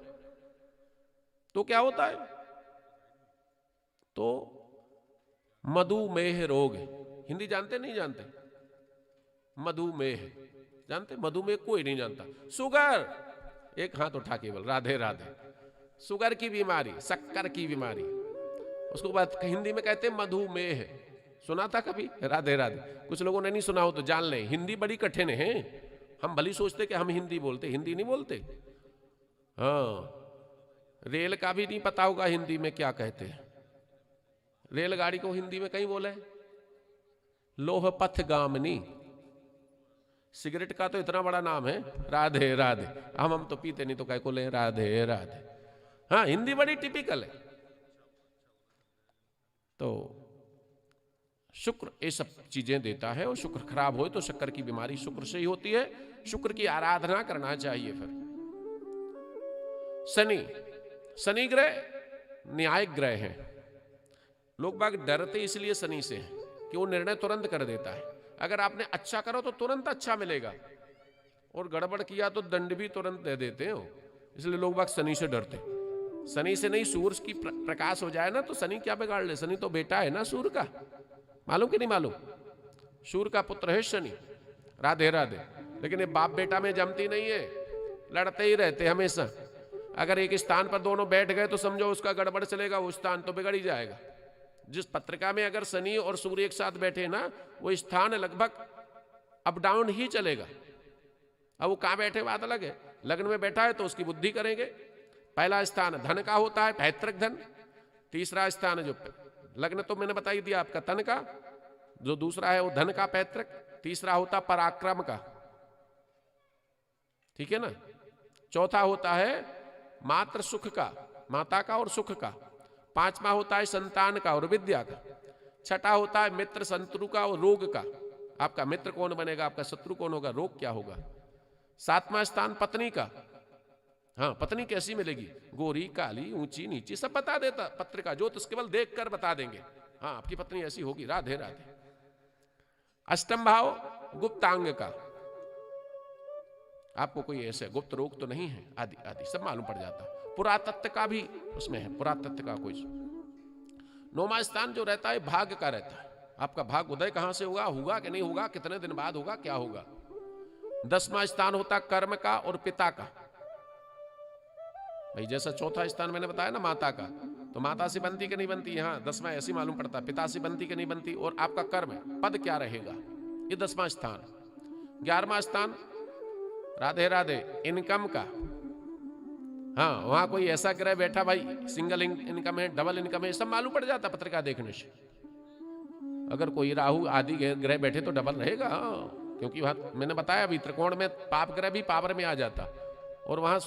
तो क्या होता है? तो मधुमेह रोग। हिंदी जानते नहीं जानते? मधुमेह जानते? मधुमेह कोई नहीं जानता। शुगर, एक हाथ उठा केवल, राधे राधे। शुगर की बीमारी, शक्कर की बीमारी, उसको बात हिंदी में कहते हैं मधुमेह। सुना था कभी? राधे राधे। कुछ लोगों ने नहीं सुना हो तो जान लें, हिंदी बड़ी कठिन है। हम भली सोचते कि हम हिंदी बोलते, हिंदी नहीं बोलते। हाँ, रेल का भी नहीं पता होगा हिंदी में क्या कहते हैं। रेलगाड़ी को हिंदी में कहीं बोले लोह पथ गामनी। सिगरेट का तो इतना बड़ा नाम है, राधे राधे। हम तो पीते नहीं तो कह को ले राधे राधे। हाँ, हिंदी बड़ी टिपिकल है। तो शुक्र ये सब चीजें देता है, और शुक्र खराब हो तो शक्कर की बीमारी शुक्र से ही होती है। शुक्र की आराधना करना चाहिए। फिर शनि, शनि ग्रह न्यायिक ग्रह है। लोग बाग डरते इसलिए शनि से हैं कि वो निर्णय तुरंत कर देता है। अगर आपने अच्छा करो तो तुरंत अच्छा मिलेगा, और गड़बड़ किया तो दंड भी तुरंत दे देते हो। इसलिए लोग बाग शनि से डरते। शनि से नहीं, सूर्य की प्रकाश हो जाए ना तो शनि क्या बिगाड़ ले। शनि तो बेटा है ना सूर्य का, मालूम कि नहीं मालूम? सूर्य का पुत्र है शनि। राधे राधे। लेकिन ये बाप बेटा में जमती नहीं है, लड़ते ही रहते हमेशा। अगर एक स्थान पर दोनों बैठ गए तो समझो उसका गड़बड़ चलेगा, वो स्थान तो बिगड़ ही जाएगा। जिस पत्रिका में अगर शनि और सूर्य एक साथ बैठे ना, वो स्थान लगभग अप डाउन ही चलेगा। अब वो कहां बैठे बात अलग है। लग्न में बैठा है तो उसकी बुद्धि करेंगे। पहला स्थान धन का होता है, पैतृक धन। तीसरा स्थान जो लग्न तो मैंने बता ही दिया आपका, तन का। जो दूसरा है वो धन का, पैतृक। तीसरा होता पराक्रम का, ठीक है ना। चौथा होता है मात्र सुख का, माता का और सुख का। पांचवा होता है संतान का और विद्या का। छठा होता है मित्र शत्रु का और रोग का। आपका मित्र कौन बनेगा, आपका शत्रु कौन होगा, रोग क्या होगा। सातवां स्थान पत्नी का। हाँ, पत्नी कैसी मिलेगी, गोरी काली ऊंची नीची सब बता देता पत्रिका। ज्योतिष केवल देख कर बता देंगे, हाँ आपकी पत्नी ऐसी होगी। राधे राधे। अष्टम भाव गुप्तांग का, आपको कोई ऐसे गुप्त रोग तो नहीं है, आदि आदि सब मालूम पड़ जाता। पुरातत्व का भी उसमें है, पुरातत्व का कोई। नौवां स्थान जो रहता है भाग्य का रहता है। आपका भाग उदय कहां से होगा, होगा कि नहीं होगा, कितने दिन बाद होगा, क्या होगा। 10वां स्थान होता कर्म का और पिता का। भाई जैसा चौथा स्थान मैंने बताया ना माता का, तो माता से बनती कि नहीं बनती, यहाँ 10वां ऐसी मालूम पड़ता। पिता से बनती कि नहीं बनती, और आपका कर्म पद क्या रहेगा, ये 10वां स्थान। 11वां स्थान राधे राधे इनकम का। हाँ, वहां कोई ऐसा ग्रह बैठा भाई, सिंगल इनकम है, डबल इनकम है, सब मालूम पड़ जाता पत्रिका देखने से। अगर कोई राहु आदि ग्रह बैठे तो डबल रहेगा। हाँ, क्योंकि वहां मैंने बताया अभी त्रिकोण में पाप ग्रह भी पावर में आ जाता, और वहां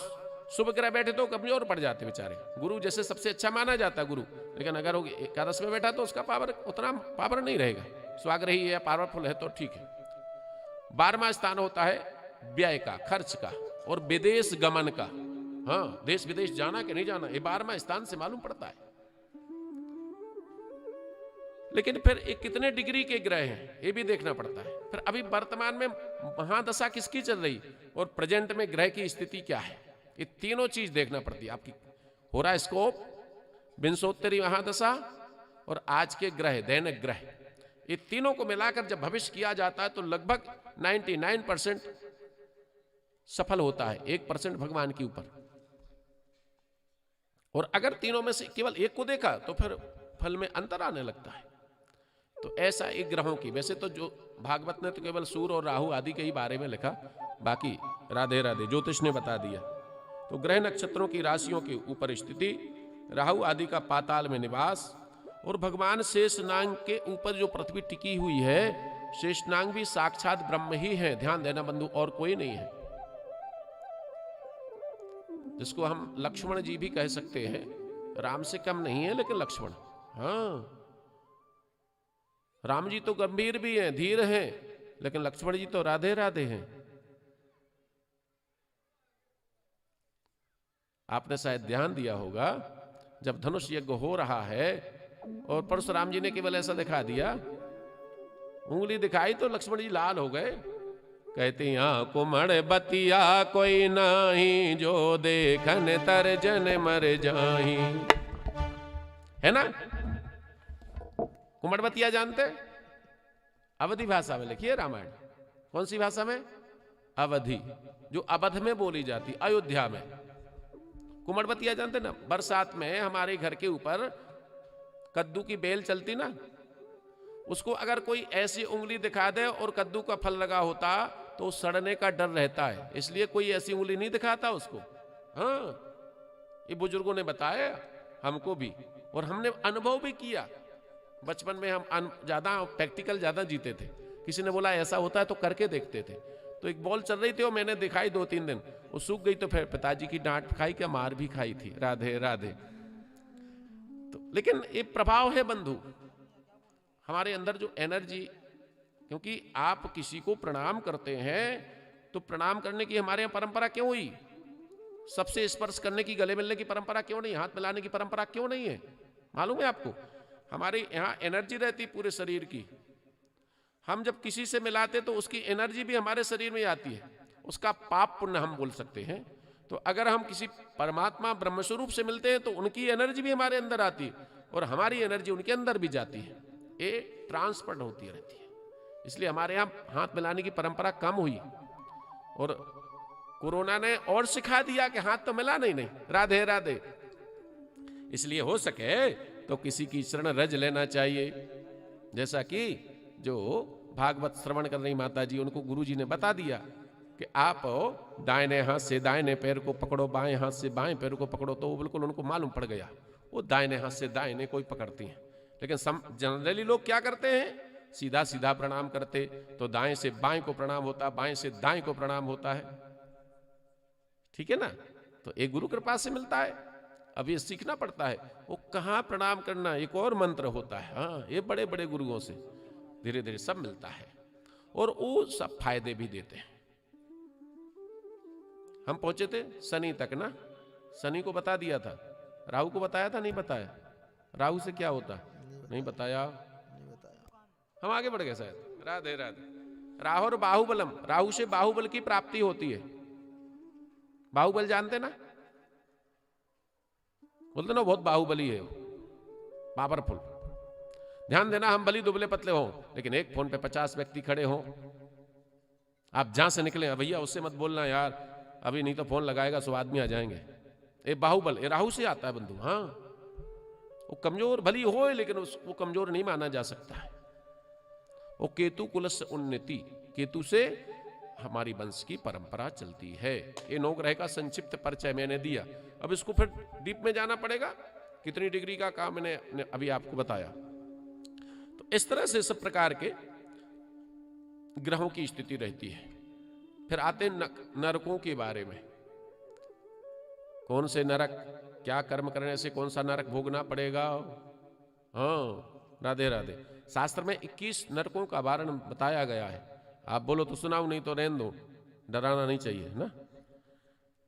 शुभ ग्रह बैठे तो कमजोर पड़ जाते बेचारे। गुरु जैसे सबसे अच्छा माना जाता है गुरु, लेकिन अगर वो एकादश में बैठा तो उसका पावर उतना पावर नहीं रहेगा। स्वाग्रही है, पावरफुल है तो ठीक है। 12वां स्थान होता है व्यय का, खर्च का और विदेश गमन का। हाँ, देश विदेश जाना कि नहीं जाना, ये 12वां स्थान से मालूम पड़ता है। लेकिन फिर ये कितने डिग्री के ग्रह हैं ये भी देखना पड़ता है। फिर अभी वर्तमान में महादशा किसकी चल रही और प्रेजेंट में ग्रह की स्थिति क्या है, ये तीनों चीज देखना पड़ती है आपकी। होरास्कोप, विंशोत्तरी महादशा और आज के ग्रह, दैनिक ग्रह, ये तीनों को मिलाकर जब भविष्य किया जाता है तो लगभग 99% सफल होता है, 1% भगवान के ऊपर। और अगर तीनों में से केवल एक को देखा तो फिर फल में अंतर आने लगता है। तो ऐसा एक ग्रहों की, वैसे तो जो भागवत ने तो केवल सूर्य और राहु आदि के ही बारे में लिखा, बाकी राधे राधे ज्योतिष ने बता दिया। तो ग्रह नक्षत्रों की राशियों के ऊपर स्थिति, राहु आदि का पाताल में निवास, और भगवान शेषनाग के ऊपर जो पृथ्वी टिकी हुई है, शेषनाग भी साक्षात ब्रह्म ही है। ध्यान देना बंधु, और कोई नहीं है। जिसको हम लक्ष्मण जी भी कह सकते हैं, राम से कम नहीं है लेकिन लक्ष्मण। हाँ, राम जी तो गंभीर भी हैं, धीर हैं, लेकिन लक्ष्मण जी तो राधे राधे हैं। आपने शायद ध्यान दिया होगा जब धनुष यज्ञ हो रहा है और परशुराम जी ने केवल ऐसा दिखा दिया, उंगली दिखाई तो लक्ष्मण जी लाल हो गए। कहते यहाँ कुमड़ बतिया कोई नाही, जो देखन तरजन मर जाही। है ना, कुमड़ बतिया जानते? अवधि भाषा में लिखी है रामायण। कौन सी भाषा में? अवधि, जो अवध में बोली जाती, अयोध्या में। कुमड़ बतिया जानते ना? बरसात में हमारे घर के ऊपर कद्दू की बेल चलती ना, उसको अगर कोई ऐसी उंगली दिखा दे और कद्दू का फल लगा होता तो सड़ने का डर रहता है, इसलिए कोई ऐसी उंगली नहीं दिखाता उसको। हाँ, ये बुजुर्गों ने बताया हमको भी, और हमने अनुभव भी किया। बचपन में हम ज्यादा प्रैक्टिकल ज्यादा जीते थे। किसी ने बोला ऐसा होता है तो करके देखते थे। तो एक बॉल चल रही थी और मैंने दिखाई 2-3 दिन, वो सूख गई तो फिर पिताजी की डांट खाई, क्या मार भी खाई थी। राधे राधे। तो लेकिन ये प्रभाव है बंधु, हमारे अंदर जो एनर्जी, क्योंकि आप किसी को प्रणाम करते हैं तो प्रणाम करने की हमारे यहाँ परंपरा क्यों हुई? सबसे स्पर्श करने की, गले मिलने की परंपरा क्यों नहीं? हाथ मिलाने की परंपरा क्यों नहीं है? मालूम है आपको? हमारे यहाँ एनर्जी रहती पूरे शरीर की। हम जब किसी से मिलाते तो उसकी एनर्जी भी हमारे शरीर में आती है, उसका पाप पुण्य हम बोल सकते हैं। तो अगर हम किसी परमात्मा ब्रह्मस्वरूप से मिलते हैं तो उनकी एनर्जी भी हमारे अंदर आती है और हमारी एनर्जी उनके अंदर भी जाती है, ये ट्रांसफर होती रहती है। इसलिए हमारे यहाँ हाथ मिलाने की परंपरा कम हुई, और कोरोना ने और सिखा दिया कि हाथ तो मिलाना ही नहीं। राधे राधे। इसलिए हो सके तो किसी की शरण रज लेना चाहिए। जैसा कि जो भागवत श्रवण कर रही माता जी, उनको गुरु जी ने बता दिया कि आप दाहिने हाथ से दाहिने पैर को पकड़ो, बाएं हाथ से बाएं पैर को पकड़ो, तो वो बिल्कुल उनको मालूम पड़ गया। वो दाहिने हाथ से दाहिने को ही पकड़ती हैं। लेकिन जनरली लोग क्या करते हैं? सीधा सीधा प्रणाम करते, तो दाएं से बाएं को प्रणाम होता, बाएं से दाएं को प्रणाम होता है। ठीक है ना? तो एक गुरु कृपा से मिलता है। अब ये सीखना पड़ता है वो कहाँ प्रणाम करना, एक और मंत्र होता है। हाँ, ये बड़े बड़े गुरुओं से धीरे धीरे सब मिलता है, और वो सब फायदे भी देते हैं। हम पहुंचे थे शनि तक ना, शनि को बता दिया था, राहु को बताया था नहीं बताया? राहु से क्या होता नहीं बताया, हम आगे बढ़ गए शायद। राधे राधे। राहु और बाहुबलम, राहु से बाहुबल की प्राप्ति होती है। बाहुबल जानते ना? बोलते ना बहुत बाहुबली है, पावरफुल। ध्यान देना, हम भली दुबले पतले हों लेकिन एक फोन पे 50 व्यक्ति खड़े हों, आप जहां से निकले भैया उससे मत बोलना यार, अभी नहीं तो फोन लगाएगा 100 आदमी आ जाएंगे। ये बाहुबल, ये राहु से आता है बंधु। हाँ, वो कमजोर भली हो लेकिन वो कमजोर नहीं माना जा सकता है। वो केतु कुलस्य उन्नति, केतु से हमारी वंश की परंपरा चलती है। ये 9 ग्रह का संक्षिप्त परिचय मैंने दिया। अब इसको फिर डीप में जाना पड़ेगा, कितनी डिग्री का काम मैंने अभी आपको बताया। तो इस तरह से सब प्रकार के ग्रहों की स्थिति रहती है। फिर आते नरकों के बारे में, कौन से नरक, क्या कर्म करने से कौन सा नरक भोगना पड़ेगा। हाँ, राधे राधे। शास्त्र में 21 नरकों का वारण बताया गया है। आप बोलो तो सुनाओ, नहीं तो रहने दो, डराना नहीं चाहिए ना।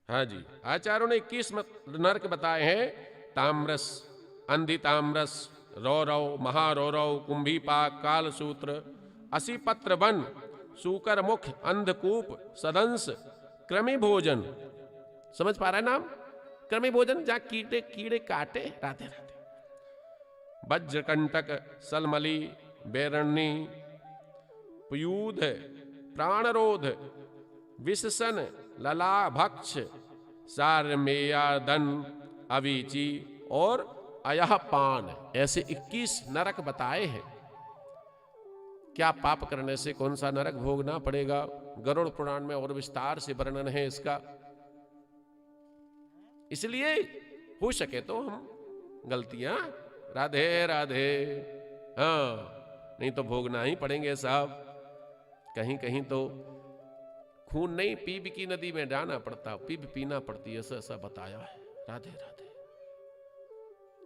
हाँ जी, आचार्यों ने 21 नरक बताए हैं। ताम्रस, अंधि ताम्रस, रौरव, महारौरव, कुंभीपाक, कालसूत्र, असीपत्र वन, सूकर मुख, अंधकूप, सदंस, कृमि भोजन। समझ पा रहे नाम? कृमि भोजन, जहां कीड़े कीड़े काटे। राधे राधे। वज्रकंटक, सलमली, बैरण्य, पयूध, प्राणरोध, विषसन, ललाभक्ष, सारमेयादन, अवीची और अयहपान, ऐसे 21 नरक बताए हैं। क्या पाप करने से कौन सा नरक भोगना पड़ेगा, गरुड़ पुराण में और विस्तार से वर्णन है इसका। इसलिए हो सके तो हम गलतियां, राधे राधे, हाँ, नहीं तो भोगना ही पड़ेंगे साहब। कहीं कहीं तो खून नहीं, पीप की नदी में डालना पड़ता, पीप पीना पड़ती है, ऐसा बताया है। राधे राधे।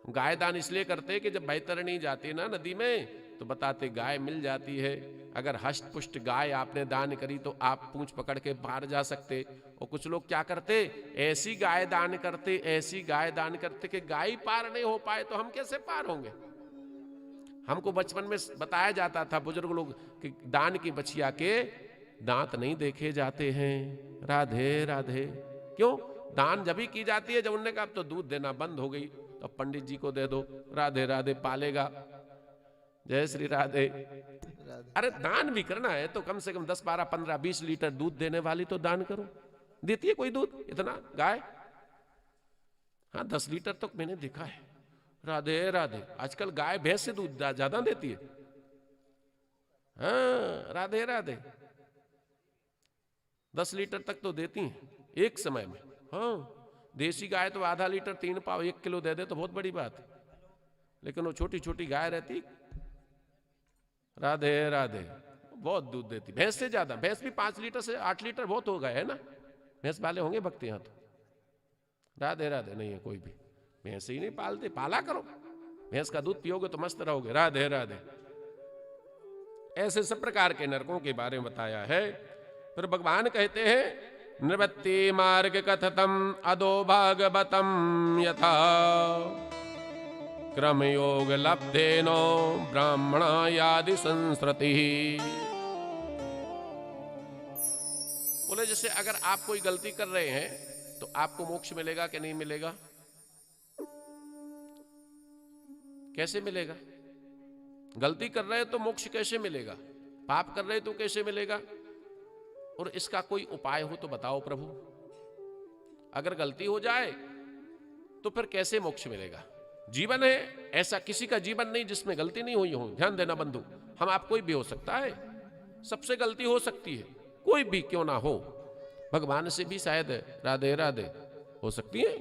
गाय दान इसलिए करते कि जब बैतरणी जाती ना नदी में, तो बताते गाय मिल जाती है। अगर हष्ट पुष्ट गाय आपने दान करी तो आप पूंछ पकड़ के पार जा सकते। और कुछ लोग क्या करते, ऐसी गाय दान करते, ऐसी गाय दान करते कि गाय पार नहीं हो पाए तो हम कैसे पार होंगे। हमको बचपन में बताया जाता था बुजुर्ग लोग कि दान की बछिया के दांत नहीं देखे जाते हैं। राधे राधे। क्यों? दान जब ही की जाती है जब उन्होंने कहा अब तो दूध देना बंद हो गई, तो पंडित जी को दे दो, राधे राधे, पालेगा। जय श्री राधे। अरे दान भी करना है तो कम से कम 10, 12, 15, 20 लीटर दूध देने वाली तो दान करो। देती है कोई दूध इतना गाय? हाँ, 10 लीटर तक मैंने देखा है। राधे राधे। आजकल गाय भैंस से दूध ज्यादा देती है। हाँ, राधे राधे। 10 लीटर तक तो देती हैं एक समय में। हाँ, देसी गाय तो आधा लीटर 3 पाव 1 किलो दे दे तो बहुत बड़ी बात है। लेकिन वो छोटी छोटी गाय रहती, राधे राधे, बहुत दूध देती। भैंस से ज्यादा, भैंस भी 5 लीटर से 8 लीटर बहुत हो गए है ना। भैंस वाले होंगे भक्ति यहां तो। राधे राधे। नहीं है कोई भी, भैंस ही नहीं पालते, पाला करो। भैंस का दूध पियोगे तो मस्त रहोगे। राधे राधे। ऐसे सब प्रकार के नरकों के बारे में बताया है। फिर भगवान कहते हैं, निवृत्ति मार्ग कथतम अदो भागवतम यथा क्रम योग लब्धेनो ब्राह्मणायादि संस्कृति। बोले जैसे अगर आप कोई गलती कर रहे हैं तो आपको मोक्ष मिलेगा कि नहीं मिलेगा? कैसे मिलेगा? गलती कर रहे हैं तो मोक्ष कैसे मिलेगा? पाप कर रहे तो कैसे मिलेगा? और इसका कोई उपाय हो तो बताओ प्रभु। अगर गलती हो जाए तो फिर कैसे मोक्ष मिलेगा? जीवन है, ऐसा किसी का जीवन नहीं जिसमें गलती नहीं हुई हो। ध्यान देना बंधु, हम आप कोई भी हो सकता है, सबसे गलती हो सकती है, कोई भी क्यों ना हो। भगवान से भी शायद राधे राधे हो सकती है।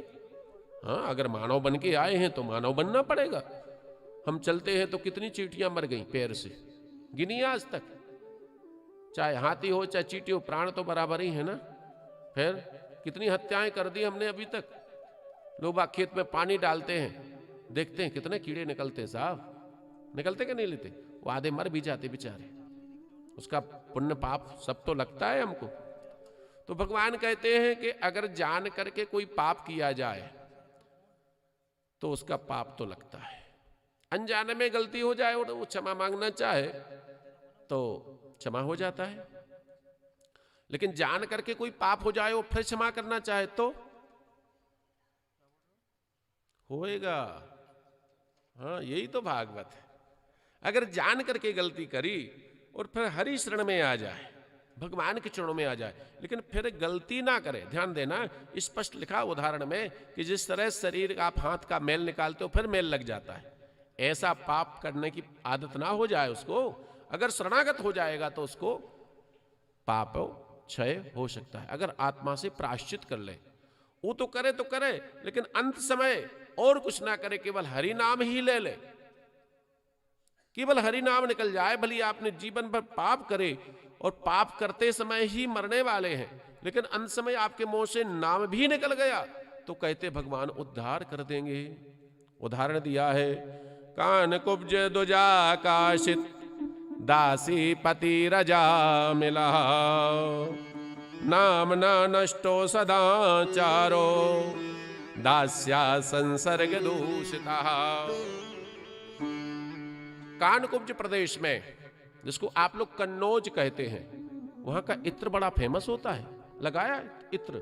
हाँ, अगर मानव बन के आए हैं तो मानव बनना पड़ेगा। हम चलते हैं तो कितनी चींटियां मर गई पैर से, गिनी आज तक। चाहे हाथी हो चाहे चींटी हो, प्राण तो बराबर ही है ना। फिर कितनी हत्याएं कर दी हमने अभी तक। लोग खेत में पानी डालते हैं, देखते हैं कितने कीड़े निकलते हैं साहब। निकलते कि नहीं लेते? वो आधे मर भी जाते बेचारे। उसका पुण्य पाप सब तो लगता है हमको। तो भगवान कहते हैं कि अगर जान करके कोई पाप किया जाए तो उसका पाप तो लगता है। अनजाने में गलती हो जाए और वो क्षमा मांगना चाहे तो क्षमा हो जाता है। लेकिन जान करके कोई पाप हो जाए और फिर क्षमा करना चाहे तो होएगा। हाँ, यही तो भागवत है। अगर जान करके गलती करी और फिर हरि शरण में आ जाए, भगवान के चरणों में आ जाए, लेकिन फिर गलती ना करे। ध्यान देना, स्पष्ट लिखा उदाहरण में कि जिस तरह शरीर का आप हाथ का मैल निकालते हो फिर मैल लग जाता है, ऐसा पाप करने की आदत ना हो जाए उसको। अगर शरणागत हो जाएगा तो उसको पाप क्षय हो सकता है। अगर आत्मा से प्रायश्चित कर ले, वो तो करे तो करे, लेकिन अंत समय और कुछ ना करे, केवल हरि नाम ही ले ले, केवल हरि नाम निकल जाए। भली आपने जीवन भर पाप करे और पाप करते समय ही मरने वाले हैं, लेकिन अंत समय आपके मुंह से नाम भी निकल गया तो कहते भगवान उद्धार कर देंगे। उदाहरण दिया है, कान कुब्ज दुजा काशित दासी पति रजा मिला, नाम न नष्टो सदाचारो दास्या संसर्ग दूषिता। कानकुब्ज प्रदेश में, जिसको आप लोग कन्नौज कहते हैं, वहां का इत्र बड़ा फेमस होता है। लगाया इत्र?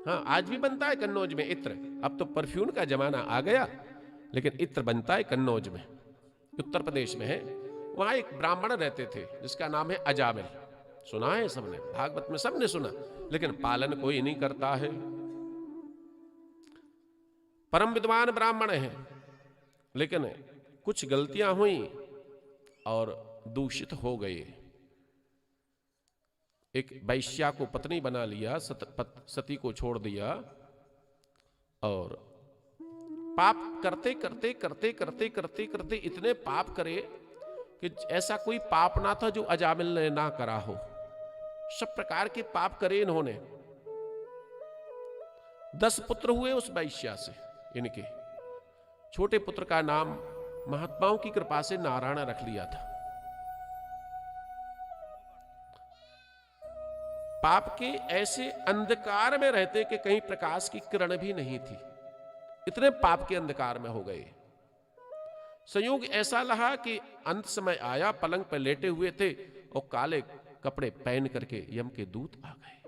हाँ, आज भी बनता है कन्नौज में इत्र। अब तो परफ्यूम का जमाना आ गया, लेकिन इत्र बनता है कन्नौज में, उत्तर प्रदेश में है। वहां एक ब्राह्मण रहते थे जिसका नाम है अजामिल। सुना है सबने, भागवत में सबने सुना, लेकिन पालन कोई नहीं करता है। परम विद्वान ब्राह्मण है, लेकिन कुछ गलतियां हुई और दूषित हो गए। एक वैश्या को पत्नी बना लिया, सती को छोड़ दिया, और पाप करते करते करते करते करते करते इतने पाप करे कि ऐसा कोई पाप ना था जो अजामिल ने ना करा हो। सब प्रकार के पाप करे इन्होंने। 10 पुत्र हुए उस वैश्या से इनके। छोटे पुत्र का नाम महात्माओं की कृपा से नारायण रख लिया था। पाप के ऐसे अंधकार में रहते कि कहीं प्रकाश की किरण भी नहीं थी, इतने पाप के अंधकार में हो गए। संयोग ऐसा रहा कि अंत समय आया, पलंग पर लेटे हुए थे और काले कपड़े पहन करके यम के दूत आ गए।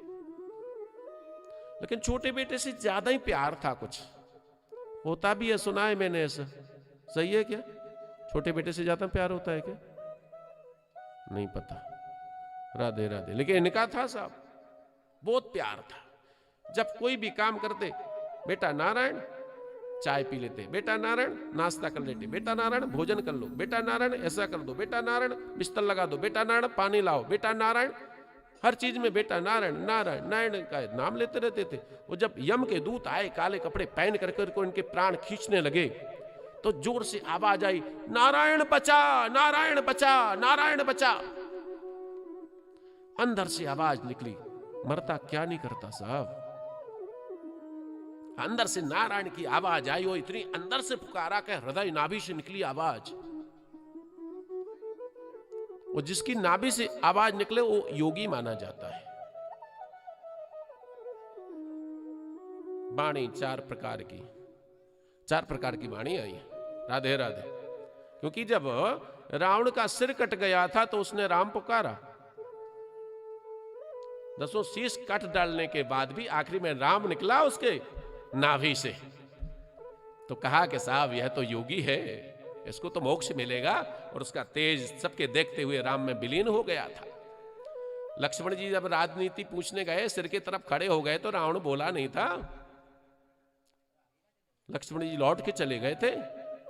लेकिन छोटे बेटे से ज्यादा ही प्यार था। कुछ होता भी है, सुना है मैंने ऐसा। सही है क्या? छोटे बेटे से ज्यादा प्यार होता है क्या? नहीं पता। राधे राधे। लेकिन इनका था साहब, बहुत प्यार था। जब कोई भी काम करते, बेटा नारायण चाय पी लेते, बेटा नारायण नाश्ता कर लेते, बेटा नारायण भोजन कर लो, बेटा नारायण ऐसा कर दो, बेटा नारायण बिस्तर लगा दो, बेटा नारायण पानी लाओ, बेटा नारायण, हर चीज में बेटा नारायण नारायण नारायण का नाम लेते रहते थे। वो जब यम के दूत आए, काले कपड़े पहन करके इनके प्राण खींचने लगे, तो जोर से आवाज आई, नारायण बचा, नारायण बचा, नारायण बचा। अंदर से आवाज निकली, मरता क्या नहीं करता साहब। अंदर से नारायण की आवाज आई, वो इतनी अंदर से पुकारा कि हृदय नाभि से निकली आवाज। वो जिसकी नाभि से आवाज निकले वो योगी माना जाता है। वाणी 4 प्रकार की वाणी आई है। राधे राधे। क्योंकि जब रावण का सिर कट गया था तो उसने राम पुकारा। 10 शीश कट डालने के बाद भी आखिरी में राम निकला उसके नाभि से। तो कहा कि साहब यह तो योगी है, इसको तो मोक्ष मिलेगा। और उसका तेज सबके देखते हुए राम में विलीन हो गया था। लक्ष्मण जी जब राजनीति पूछने गए, सिर की तरफ खड़े हो गए, तो रावण बोला नहीं था। लक्ष्मण जी लौट के चले गए थे।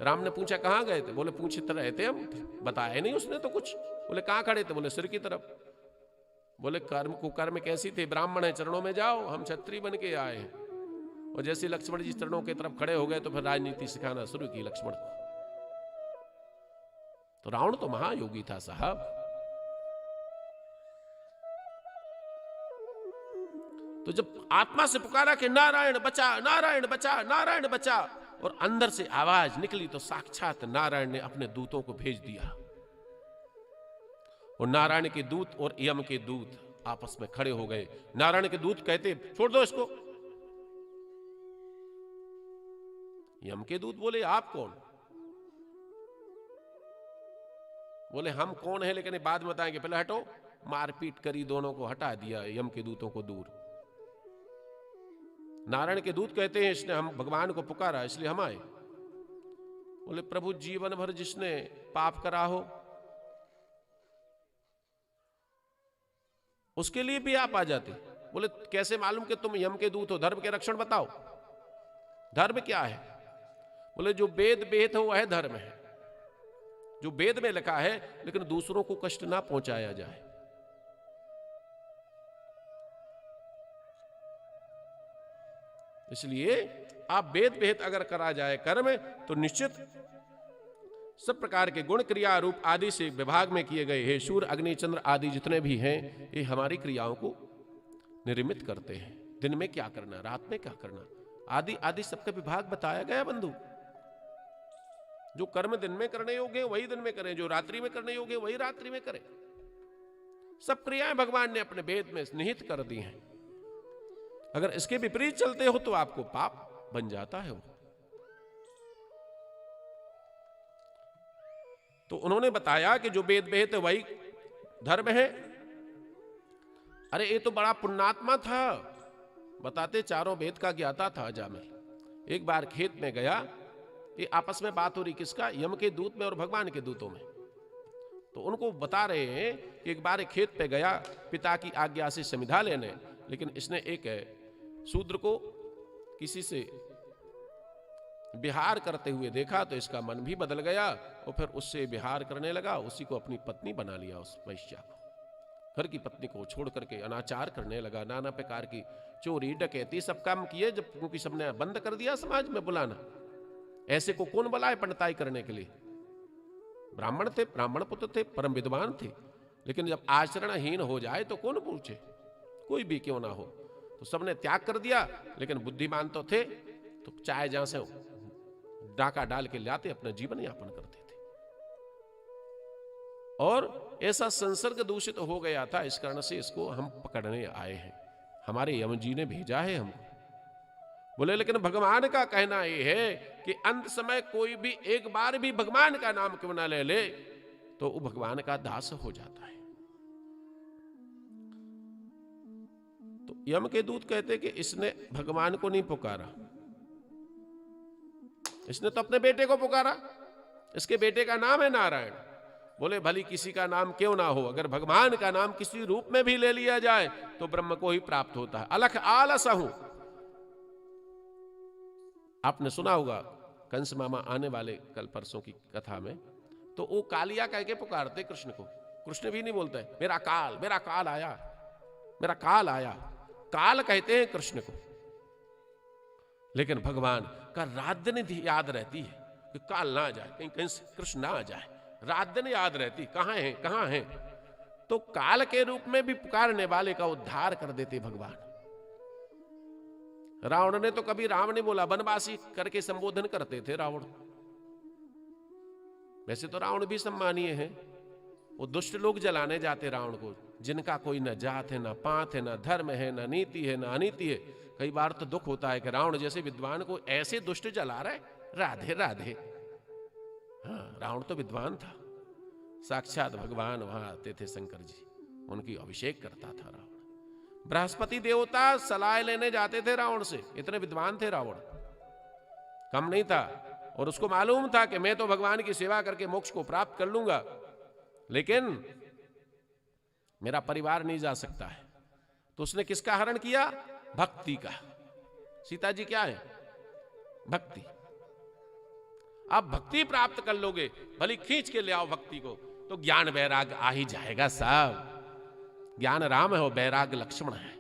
राम ने पूछा कहां गए थे? बोले पूछते रहे थे हम, बताया नहीं उसने तो कुछ। बोले कहां खड़े थे? बोले सिर की तरफ। बोले कर्म कुकर्म कैसी थे? ब्राह्मण है, चरणों में जाओ, हम क्षत्रिय बन के आए हैं। और जैसे लक्ष्मण जी चरणों की तरफ खड़े हो गए तो फिर राजनीति सिखाना शुरू की लक्ष्मण को। तो रावण तो महायोगी था साहब। तो जब आत्मा से पुकारा कि नारायण बचा, नारायण बचा, नारायण बचा, और अंदर से आवाज निकली, तो साक्षात नारायण ने अपने दूतों को भेज दिया। और नारायण के दूत और यम के दूत आपस में खड़े हो गए। नारायण के दूत कहते छोड़ दो इसको। यम के दूत बोले आप कौन? बोले हम कौन है लेकिन बाद में बताएंगे, पहले हटो। मारपीट करी, दोनों को हटा दिया, यम के दूतों को दूर। नारायण के दूत कहते हैं इसने हम भगवान को पुकारा इसलिए हम आए। बोले प्रभु जीवन भर जिसने पाप करा हो उसके लिए भी आप आ जाते। बोले कैसे मालूम कि तुम यम के दूत हो? धर्म के रक्षण बताओ, धर्म क्या है? बोले जो वेद वेद हो वह धर्म है, जो वेद में लिखा है, लेकिन दूसरों को कष्ट ना पहुंचाया जाए। इसलिए आप वेद भेद अगर करा जाए कर्म, तो निश्चित सब प्रकार के गुण क्रिया रूप आदि से विभाग में किए गए हे सूर्य अग्नि चंद्र आदि जितने भी हैं ये हमारी क्रियाओं को निर्मित करते हैं। दिन में क्या करना, रात में क्या करना, आदि आदि सबका विभाग बताया गया बंधु। जो कर्म दिन में करने योग्य वही दिन में करें, जो रात्रि में करने योग्य वही रात्रि में करें। सब क्रियाएं भगवान ने अपने वेद में निहित कर दी हैं। अगर इसके विपरीत चलते हो तो आपको पाप बन जाता है वो। तो उन्होंने बताया कि जो वेद विहित वही धर्म है। अरे ये तो बड़ा पुण्यात्मा था, बताते चारों वेद का ज्ञाता था अजामिल। एक बार खेत में गया, ये आपस में बात हो रही किसका, यम के दूत में और भगवान के दूतों में। तो उनको बता रहे हैं कि एक बार खेत पे गया पिता की आज्ञा से समिधा लेने, लेकिन इसने एक शूद्र को किसी से विहार करते हुए देखा तो इसका मन भी बदल गया और फिर उससे विहार करने लगा। उसी को अपनी पत्नी बना लिया, उस वैश्या को। घर की पत्नी को छोड़ करके अनाचार करने लगा, नाना प्रकार की चोरी डकैती सब काम किए, जब क्योंकि सबने बंद कर दिया समाज में बुलाना। ऐसे को कौन बुलाए पंडिताई करने के लिए। ब्राह्मण थे, ब्राह्मण पुत्र थे, परम विद्वान थे, लेकिन जब आचरणहीन हो जाए तो कौन पूछे, कोई भी क्यों ना हो। तो सबने त्याग कर दिया, लेकिन बुद्धिमान तो थे, तो चाहे जहां से डाका डाल के लाते अपना जीवन यापन करते थे। और ऐसा संसर्ग दूषित हो गया था, इस कारण से इसको हम पकड़ने आए हैं, हमारे यम जी ने भेजा है हमको। बोले लेकिन भगवान का कहना यह है कि अंत समय कोई भी एक बार भी भगवान का नाम क्यों ना ले ले तो वो भगवान का दास हो जाता है। तो यम के दूत कहते कि इसने भगवान को नहीं पुकारा, इसने तो अपने बेटे को पुकारा, इसके बेटे का नाम है नारायण। बोले भली किसी का नाम क्यों ना हो, अगर भगवान का नाम किसी रूप में भी ले लिया जाए तो ब्रह्म को ही प्राप्त होता है। अलख आलस हूं, आपने सुना होगा कंस मामा आने वाले कल परसों की कथा में, तो वो कालिया कह के पुकारते कृष्ण को। कृष्ण भी नहीं बोलता है मेरा काल आया, मेरा काल आया। काल कहते हैं कृष्ण को, लेकिन भगवान का रात दिन याद रहती है कि काल ना आ जाए, कहीं कहीं कृष्ण ना आ जाए, रात दिन याद रहती कहां है कहां है। तो काल के रूप में भी पुकारने वाले का उद्धार कर देते भगवान। रावण ने तो कभी राम नहीं बोला, वनवासी करके संबोधन करते थे रावण। वैसे तो रावण भी सम्मानीय है, वो दुष्ट लोग जलाने जाते रावण को, जिनका कोई न जात है न पात है न धर्म है न नीति है न अनीति है। कई बार तो दुख होता है कि रावण जैसे विद्वान को ऐसे दुष्ट जला रहे, राधे राधे। हाँ, रावण तो विद्वान था, साक्षात भगवान वहां आते थे शंकर जी, उनकी अभिषेक करता था रावण। बृहस्पति देवता सलाह लेने जाते थे रावण से, इतने विद्वान थे रावण, कम नहीं था। और उसको मालूम था कि मैं तो भगवान की सेवा करके मोक्ष को प्राप्त कर लूंगा, लेकिन मेरा परिवार नहीं जा सकता है। तो उसने किसका हरण किया? भक्ति का। सीता जी क्या है? भक्ति। आप भक्ति प्राप्त कर लोगे, भली खींच के ले आओ भक्ति को, तो ज्ञान वैराग आ ही जाएगा साहब। ज्ञान राम है और वैराग लक्ष्मण है।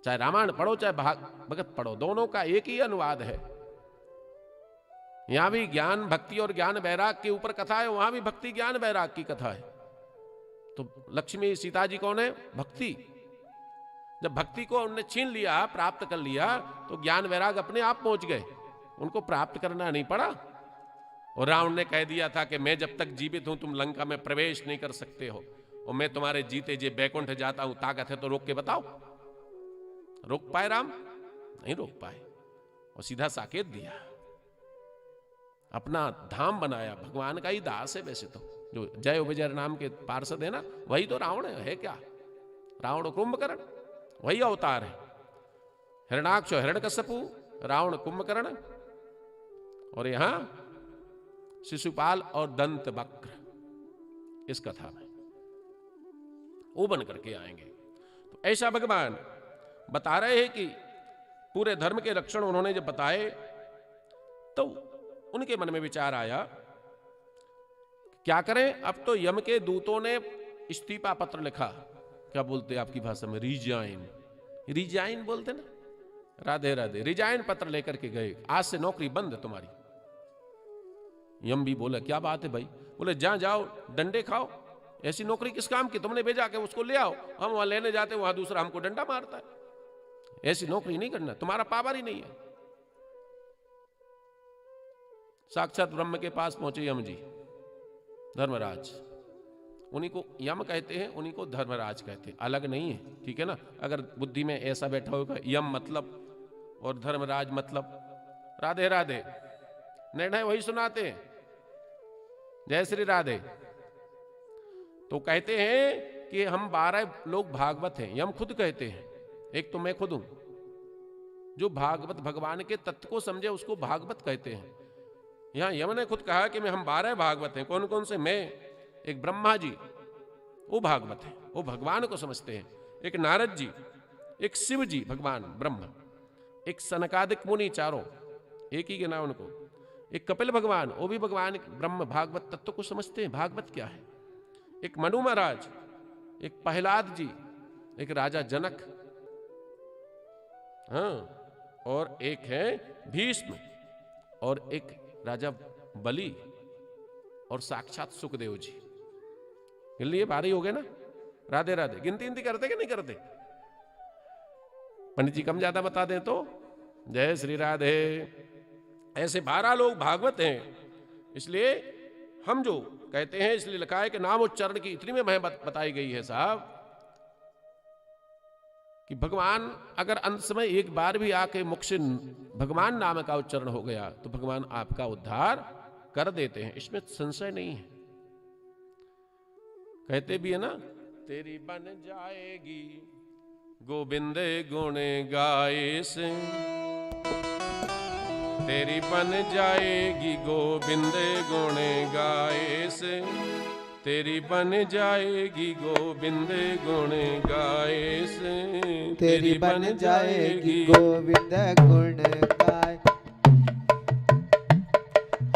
चाहे रामायण पढ़ो चाहे भगत पढ़ो, दोनों का एक ही अनुवाद है। यहां भी ज्ञान भक्ति और ज्ञान वैराग के ऊपर कथा है, वहां भी भक्ति ज्ञान वैराग की कथा है। तो लक्ष्मी सीता जी कौन है? भक्ति। जब भक्ति को उन्होंने छीन लिया, प्राप्त कर लिया, तो ज्ञान वैराग अपने आप पहुंच गए, उनको प्राप्त करना नहीं पड़ा। और रावण ने कह दिया था कि मैं जब तक जीवित हूं तुम लंका में प्रवेश नहीं कर सकते हो, और मैं तुम्हारे जीते जी बैकुंठ जाता हूं, ताकत है तो रोक के बताओ। रोक पाए राम? नहीं रोक पाए, और सीधा साकेत दिया, अपना धाम बनाया। भगवान का ही दास है वैसे तो, जो जय विजय नाम के पार्षद है ना, वही तो रावण है क्या? रावण कुंभकर्ण वही अवतार है। हिरणाक्ष हिरण्यकश्यपु, रावण कुंभकर्ण, और यहां शिशुपाल और दंत वक्र इस कथा में वो बन करके आएंगे। तो ऐसा भगवान बता रहे हैं कि पूरे धर्म के लक्षण उन्होंने जब बताए तो उनके मन में विचार आया क्या करें। अब तो यम के दूतों ने इस्तीफा पत्र लिखा, क्या बोलते हैं आपकी भाषा में? रिजाइन, रिजाइन बोलते ना, राधे राधे। रिजाइन पत्र लेकर के गए, आज से नौकरी बंद तुम्हारी। यम भी बोला क्या बात है भाई? बोले जहां जाओ डंडे खाओ, ऐसी नौकरी किस काम की? तुमने भेजा के उसको ले आओ, हम वहां लेने जाते वहां दूसरा हमको डंडा मारता है, ऐसी नौकरी नहीं करना, तुम्हारा पावर ही नहीं है। साक्षात ब्रह्म के पास पहुंचे यम जी, धर्मराज, उन्हीं को यम कहते हैं, उन्हीं को धर्मराज कहते हैं, अलग नहीं है, ठीक है ना। अगर बुद्धि में ऐसा बैठा होगा यम मतलब और धर्मराज मतलब, राधे राधे, निर्णय वही सुनाते हैं, जय श्री राधे। तो कहते हैं कि हम 12 लोग भागवत हैं, यम खुद कहते हैं, एक तो मैं खुद हूं, जो भागवत भगवान के तत्व को समझे उसको भागवत कहते हैं। यहां यम ने खुद कहा कि हम 12 भागवत हैं। कौन कौन से? मैं, एक ब्रह्मा जी, वो भागवत है, वो भगवान को समझते हैं, एक नारद जी, एक शिव जी भगवान ब्रह्म, एक सनकादिक मुनि, चारों एक ही के नाम उनको, एक कपिल भगवान, वो भी भगवान ब्रह्म भागवत तत्व को समझते हैं, भागवत क्या है। एक मनु महाराज, एक प्रहलाद जी, एक राजा जनक, हाँ, और एक है भीष्म, और एक राजा बलि, और साक्षात सुखदेव जी। लिए भारी हो गए ना। राधे राधे। गिनती करते कि नहीं करते? पंडित जी कम ज्यादा बता दें तो जय श्री राधे। ऐसे 12 लोग भागवत हैं, इसलिए हम जो कहते हैं, इसलिए लिखा है कि नाम उच्चारण की इतनी में महत्व बताई गई है साहब, कि भगवान अगर अंत समय एक बार भी आके मुख से भगवान नाम का उच्चारण हो गया तो भगवान आपका उद्धार कर देते हैं, इसमें संशय नहीं है। कहते भी है ना, तेरी बन जाएगी गोविंद गुण गाए से, तेरी बन जाएगी गोविंद गुण गाए से, तेरी बन जाएगी गोविंद गुण गाए से, तेरी बन जाएगी गोविंद गुण गाए,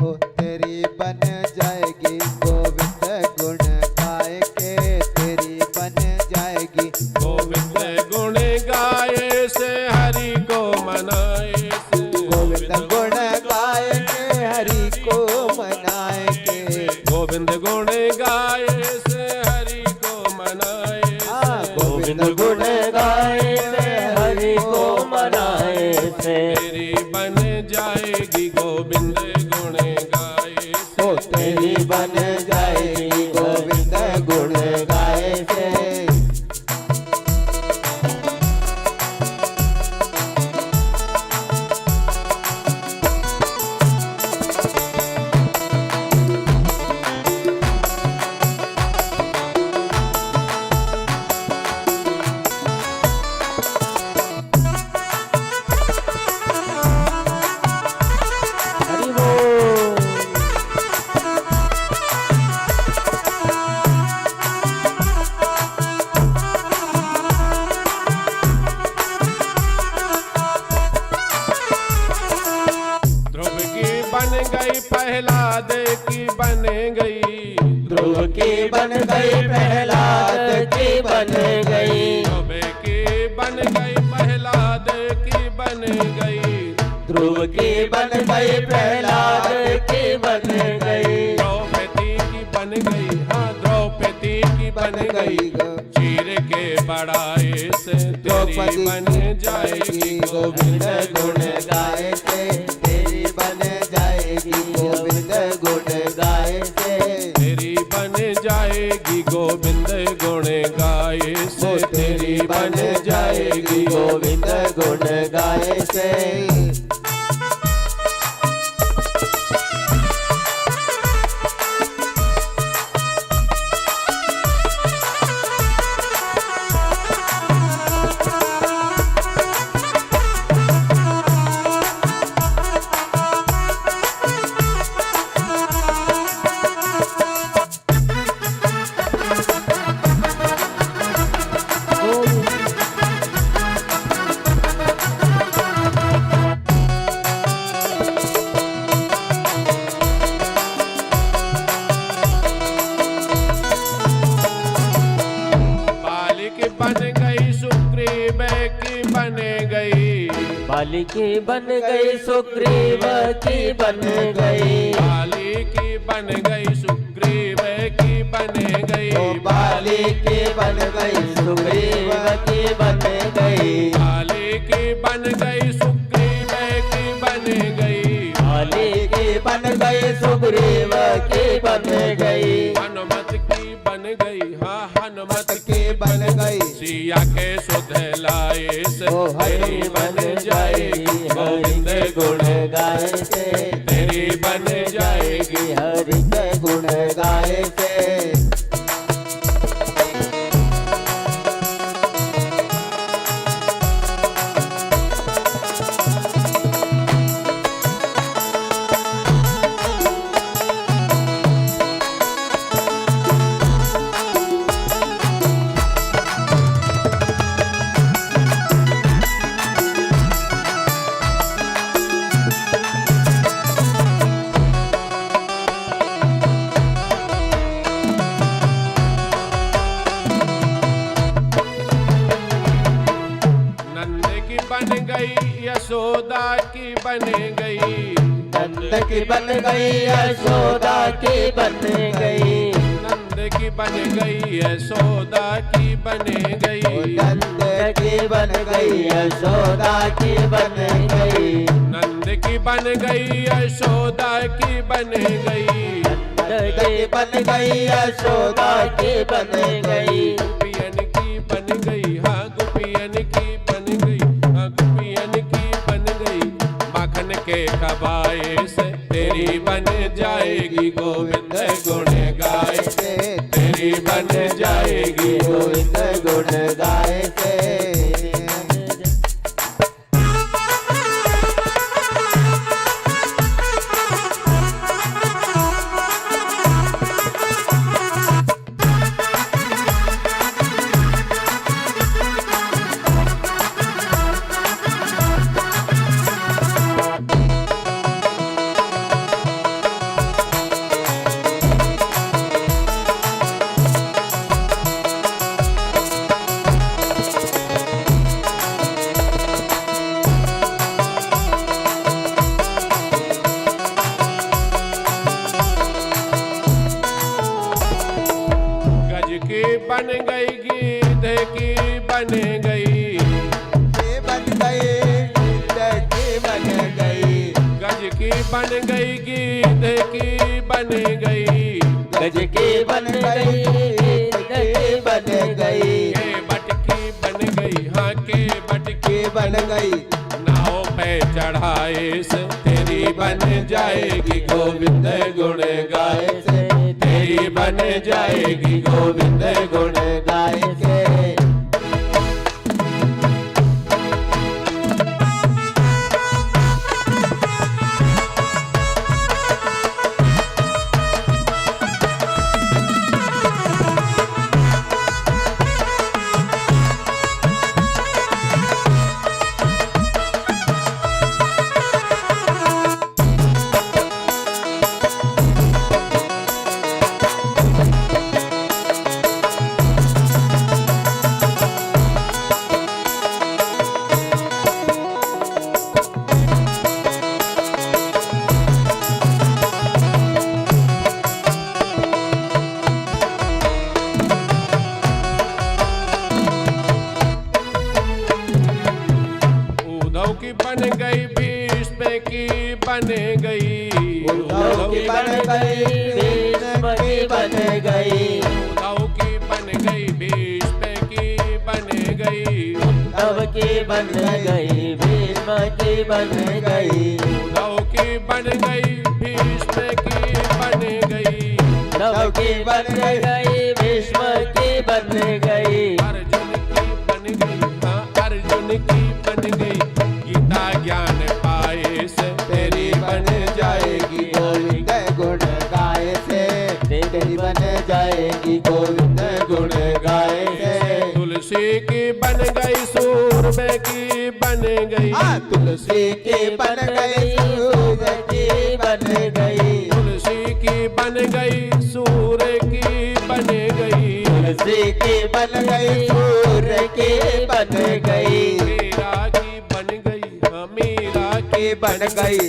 ओ तेरी बन जाएगी गोविंद गुण गाए के, तेरी बन जाएगी गोविंद गुण गाए से हरि को मनाए से, गोविंद गुण गाए के हरि को मनाए के, गोविंद गुण गाए से हरि को मनाए, गोविंद गुण गाए से हरि को मनाए से, तेरी बन जाएगी गोविंद गुण गाए से, ओ तेरी बन जाएगी गोविंद गुण गाए से। प्रहलाद की बन गई, ध्रुव की बन गई प्रहलाद की बन गई, ध्रुव की बन गई प्रहलाद की बन गई, ध्रुव की बन गई प्रहलाद की बन गई, द्रौपदी की बन गई, हाँ द्रौपदी की बन गई, चीर के बड़ाए से तेरी बन जाएगी गोविंद गुण गाए से, तेरी बन जाएगी गोविंद गुण गाए से, तेरी बन जाएगी गोविंद गुण गाए से, तेरी बन जाएगी गोविंद गुण गाए से। बाली की बन गई सुग्रीव की बन गई, बाली की बन गई सुग्रीव की बन गई बाली की बन गई सुग्रीव की बन गई बाली की बन गई सुग्रीव की बन गई बाली की बन गई सुग्रीव की बन गई हनुमत की बन गई हाँ हनुमत की बन गई सिया के सुध लाए से ओ तेरी हरि बन जाएगी गोविंद गुण गाए से तेरी बन जाएगी हरि के गुण गाए से नंद की बन गई यशोदा की बन गई नंद की बन गई यशोदा की बन गई नंद की बन गई यशोदा की बन गई नंद की बन गई यशोदा की बन गई नंद की बन गई यशोदा की बन गई नंद की बन गई यशोदा की बन गई गुपियन की बन गई हाँ गुपियन की बन गई हाँ गुपियन की बन गई माखन के खबाए से तेरी बन जाएगी गोविंद गुण गाए से तेरी बन जाएगी गोविंद गुण गाए से गज की बन गई गीध की बन गई की बन गई की बन गई गज की बन गई गीध की बन गई गज की बन गई की बन गई के बट की बन गई हाँ के बट की की बन गई नाव पे चढ़ाए से तेरी बन जाएगी गोविंद गुण गाए से तेरी बन जाएगी गोविंद गुण गाए से उद्धव की बन गई भीष्म की बन गई उद्धव की बन गई भीष्म की बन गई उद्धव की बन गई भीष्म की बन गई उद्धव की बन गई भीष्म की बन गई उद्धव की बन गई भीष्म की बन गई उद्धव की बन गई भीष्म की बन गई अर्जुन की बन गई हाँ अर्जुन की बन गई गीता ज्ञान पाए से तेरी बन जाएगी गोविंद गुण गाए से तेरी बन जाएगी गोविंद गुण गाए से तुलसी की बन गई सूरबे की बन गई तुलसी की बन गई सूर्य की बन गई तुलसी की बन गई सूर्य की बन गई तुलसी की बन गई सूर्य की बन गई मीरा की बन गई हाँ मीरा की की बन गई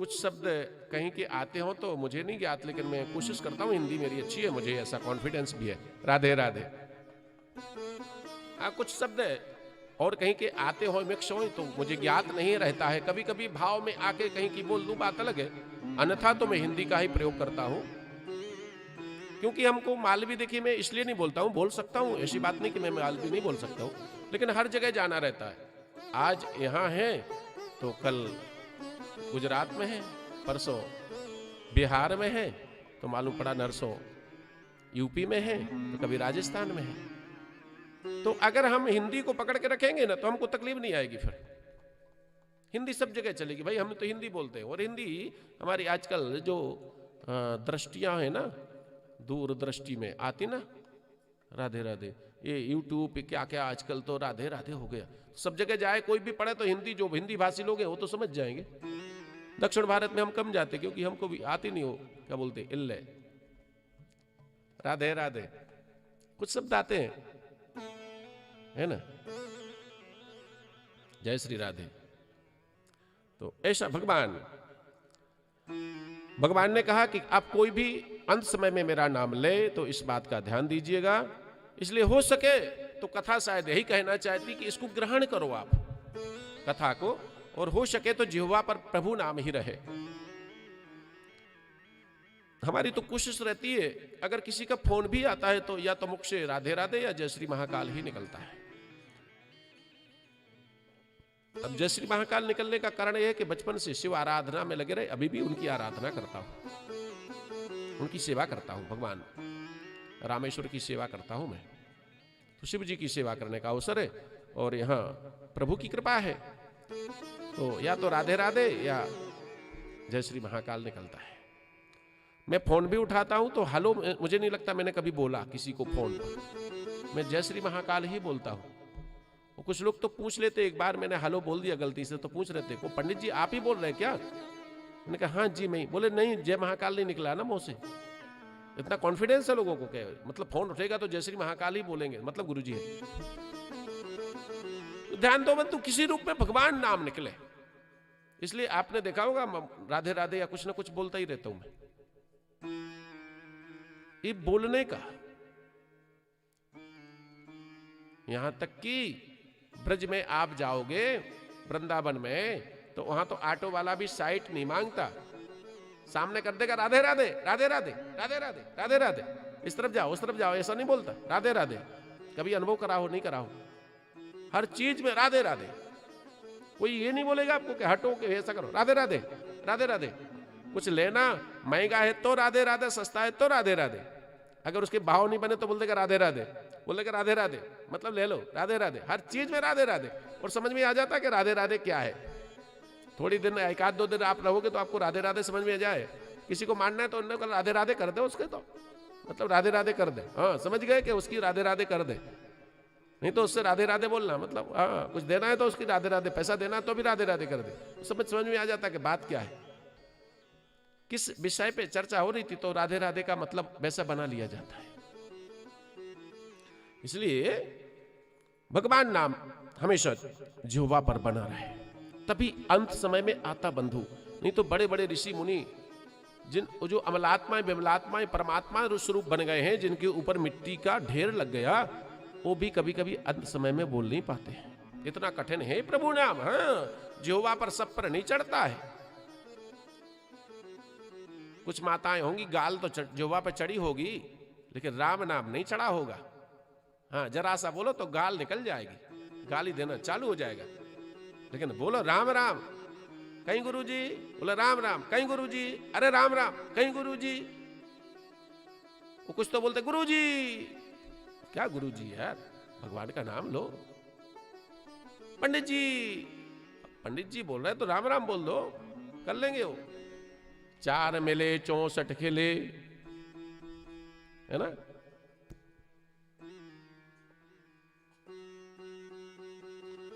कुछ शब्द कहीं के आते हो तो मुझे नहीं ज्ञात, लेकिन मैं कोशिश करता हूँ, हिंदी मेरी अच्छी है, मुझे ऐसा कॉन्फिडेंस भी है। राधे राधे। हाँ, कुछ शब्द और कहीं के आते हो मिक्स हो तो मुझे ज्ञात नहीं रहता है। कभी कभी भाव में आके कहीं की बोल दूं, बात अलग है, अन्यथा तो मैं हिंदी का ही प्रयोग करता हूं। क्योंकि हमको मालवी, देखिए मैं इसलिए नहीं बोलता हूं, बोल सकता हूं, ऐसी बात नहीं कि मैं मालवी नहीं बोल सकता हूं, लेकिन हर जगह जाना रहता है। आज यहां है तो कल गुजरात में है, परसों बिहार में है तो मालूम पड़ा नरसों यूपी में है तो कभी राजस्थान में है। तो अगर हम हिंदी को पकड़ के रखेंगे ना तो हमको तकलीफ नहीं आएगी। फिर हिंदी सब जगह चलेगी भाई, हम तो हिंदी बोलते हैं। और हिंदी हमारी आजकल जो दृष्टियां हैं ना, दूरदृष्टि में आती ना, राधे राधे, ये यूट्यूब पे क्या क्या आजकल तो राधे राधे हो गया। सब जगह जाए कोई भी पढ़े तो हिंदी, जो हिंदी भाषी लोग हैं वो तो समझ जाएंगे। दक्षिण भारत में हम कम जाते क्योंकि हमको भी आती नहीं हो, क्या बोलते, इल्ले, राधे राधे, कुछ शब्द आते हैं, है ना, जय श्री राधे। तो ऐसा भगवान ने कहा कि आप कोई भी अंत समय में मेरा नाम ले तो इस बात का ध्यान दीजिएगा। इसलिए हो सके तो कथा शायद यही कहना चाहती कि इसको ग्रहण करो आप कथा को, और हो सके तो जिह्वा पर प्रभु नाम ही रहे। हमारी तो कोशिश रहती है, अगर किसी का फोन भी आता है तो या तो मुख से राधे राधे या जय श्री महाकाल ही निकलता है। अब जय श्री महाकाल निकलने का कारण यह है कि बचपन से शिव आराधना में लगे रहे, अभी भी उनकी आराधना करता हूं, उनकी सेवा करता हूं। भगवान रामेश्वर की सेवा करता हूं मैं, तो शिव जी की सेवा करने का अवसर है और यहाँ प्रभु की कृपा है, तो या तो राधे राधे या जय श्री महाकाल निकलता है। मैं फोन भी उठाता हूं तो हेलो, मुझे नहीं लगता मैंने कभी बोला किसी को फोन पर, मैं जय श्री महाकाल ही बोलता हूं। कुछ लोग तो पूछ लेते, एक बार मैंने हेलो बोल दिया गलती से तो पूछ रहे थे, को पंडित जी आप ही बोल रहे हैं क्या? मैंने कहा हाँ जी मैं। बोले नहीं, जय महाकाल नहीं निकला ना मुंह से। इतना कॉन्फिडेंस है लोगों को, क्या मतलब फोन उठेगा तो जय श्री महाकाल ही बोलेंगे, मतलब गुरुजी है। तो ध्यान दो बंधु, किसी रूप में भगवान नाम निकले। इसलिए आपने देखा होगा राधे राधे या कुछ ना कुछ बोलता ही रहता हूं मैं। ये बोलने का, यहां तक कि ब्रज में आप जाओगे वृंदावन में तो वहां तो ऑटो वाला भी साइट नहीं मांगता, सामने कर देगा राधे राधे राधे राधे राधे राधे राधे राधे, इस तरफ जाओ उस तरफ जाओ, ऐसा नहीं बोलता, राधे राधे। कभी अनुभव करा हो नहीं करा हो, हर चीज में राधे राधे। कोई ये नहीं बोलेगा आपको कि हटो कि ऐसा करो, राधे राधे राधे राधे। कुछ लेना महंगा है तो राधे राधे, सस्ता है तो राधे राधे। अगर उसके भाव नहीं बने तो बोल देगा राधे राधे, बोल देगा राधे राधे, मतलब ले लो राधे राधे। हर चीज में राधे राधे, और समझ में आ जाता है कि राधे राधे क्या है। थोड़ी दिन, एक आध दो दिन आप रहोगे तो आपको राधे राधे समझ में आ जाए। किसी को मानना है तो उन्होंने कहा राधे राधे कर दे उसके, तो मतलब राधे राधे कर दे, हाँ समझ गए कि उसकी राधे राधे कर दे। नहीं तो उससे राधे राधे बोलना मतलब हाँ कुछ देना है तो उसकी राधे राधे, पैसा देना है तो भी राधे राधे कर दे। समझ में आ जाता है कि बात क्या है, किस विषय पे चर्चा हो रही थी, तो राधे राधे का मतलब वैसा बना लिया जाता है। इसलिए भगवान नाम हमेशा जिह्वा पर बना रहे, तभी अंत समय में आता बंधु। नहीं तो बड़े बड़े ऋषि मुनि जिन जो अमलात्माएं विमलात्माएं परमात्मा स्वरूप बन गए हैं, जिनके ऊपर मिट्टी का ढेर लग गया, वो भी कभी कभी अंत समय में बोल नहीं पाते हैं। इतना कठिन है प्रभु नाम। हाँ, जिह्वा पर सब पर नहीं चढ़ता है। कुछ माताएं होंगी गाल तो जिह्वा पर चढ़ी होगी, लेकिन राम नाम नहीं चढ़ा होगा। हाँ, जरा सा बोलो तो गाल निकल जाएगी, गाली देना चालू हो जाएगा। लेकिन बोलो राम राम, कहीं गुरुजी, बोले राम राम, कहीं गुरुजी, अरे राम राम, कहीं गुरुजी। वो कुछ तो बोलते गुरुजी, क्या गुरुजी यार, भगवान का नाम लो। पंडित जी बोल रहे तो राम राम बोल दो, कर लेंगे वो। 4 मिले 64 खिले, है ना।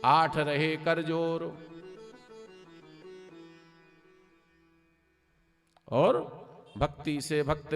आठ रहे कर जोर, और भक्ति से भक्त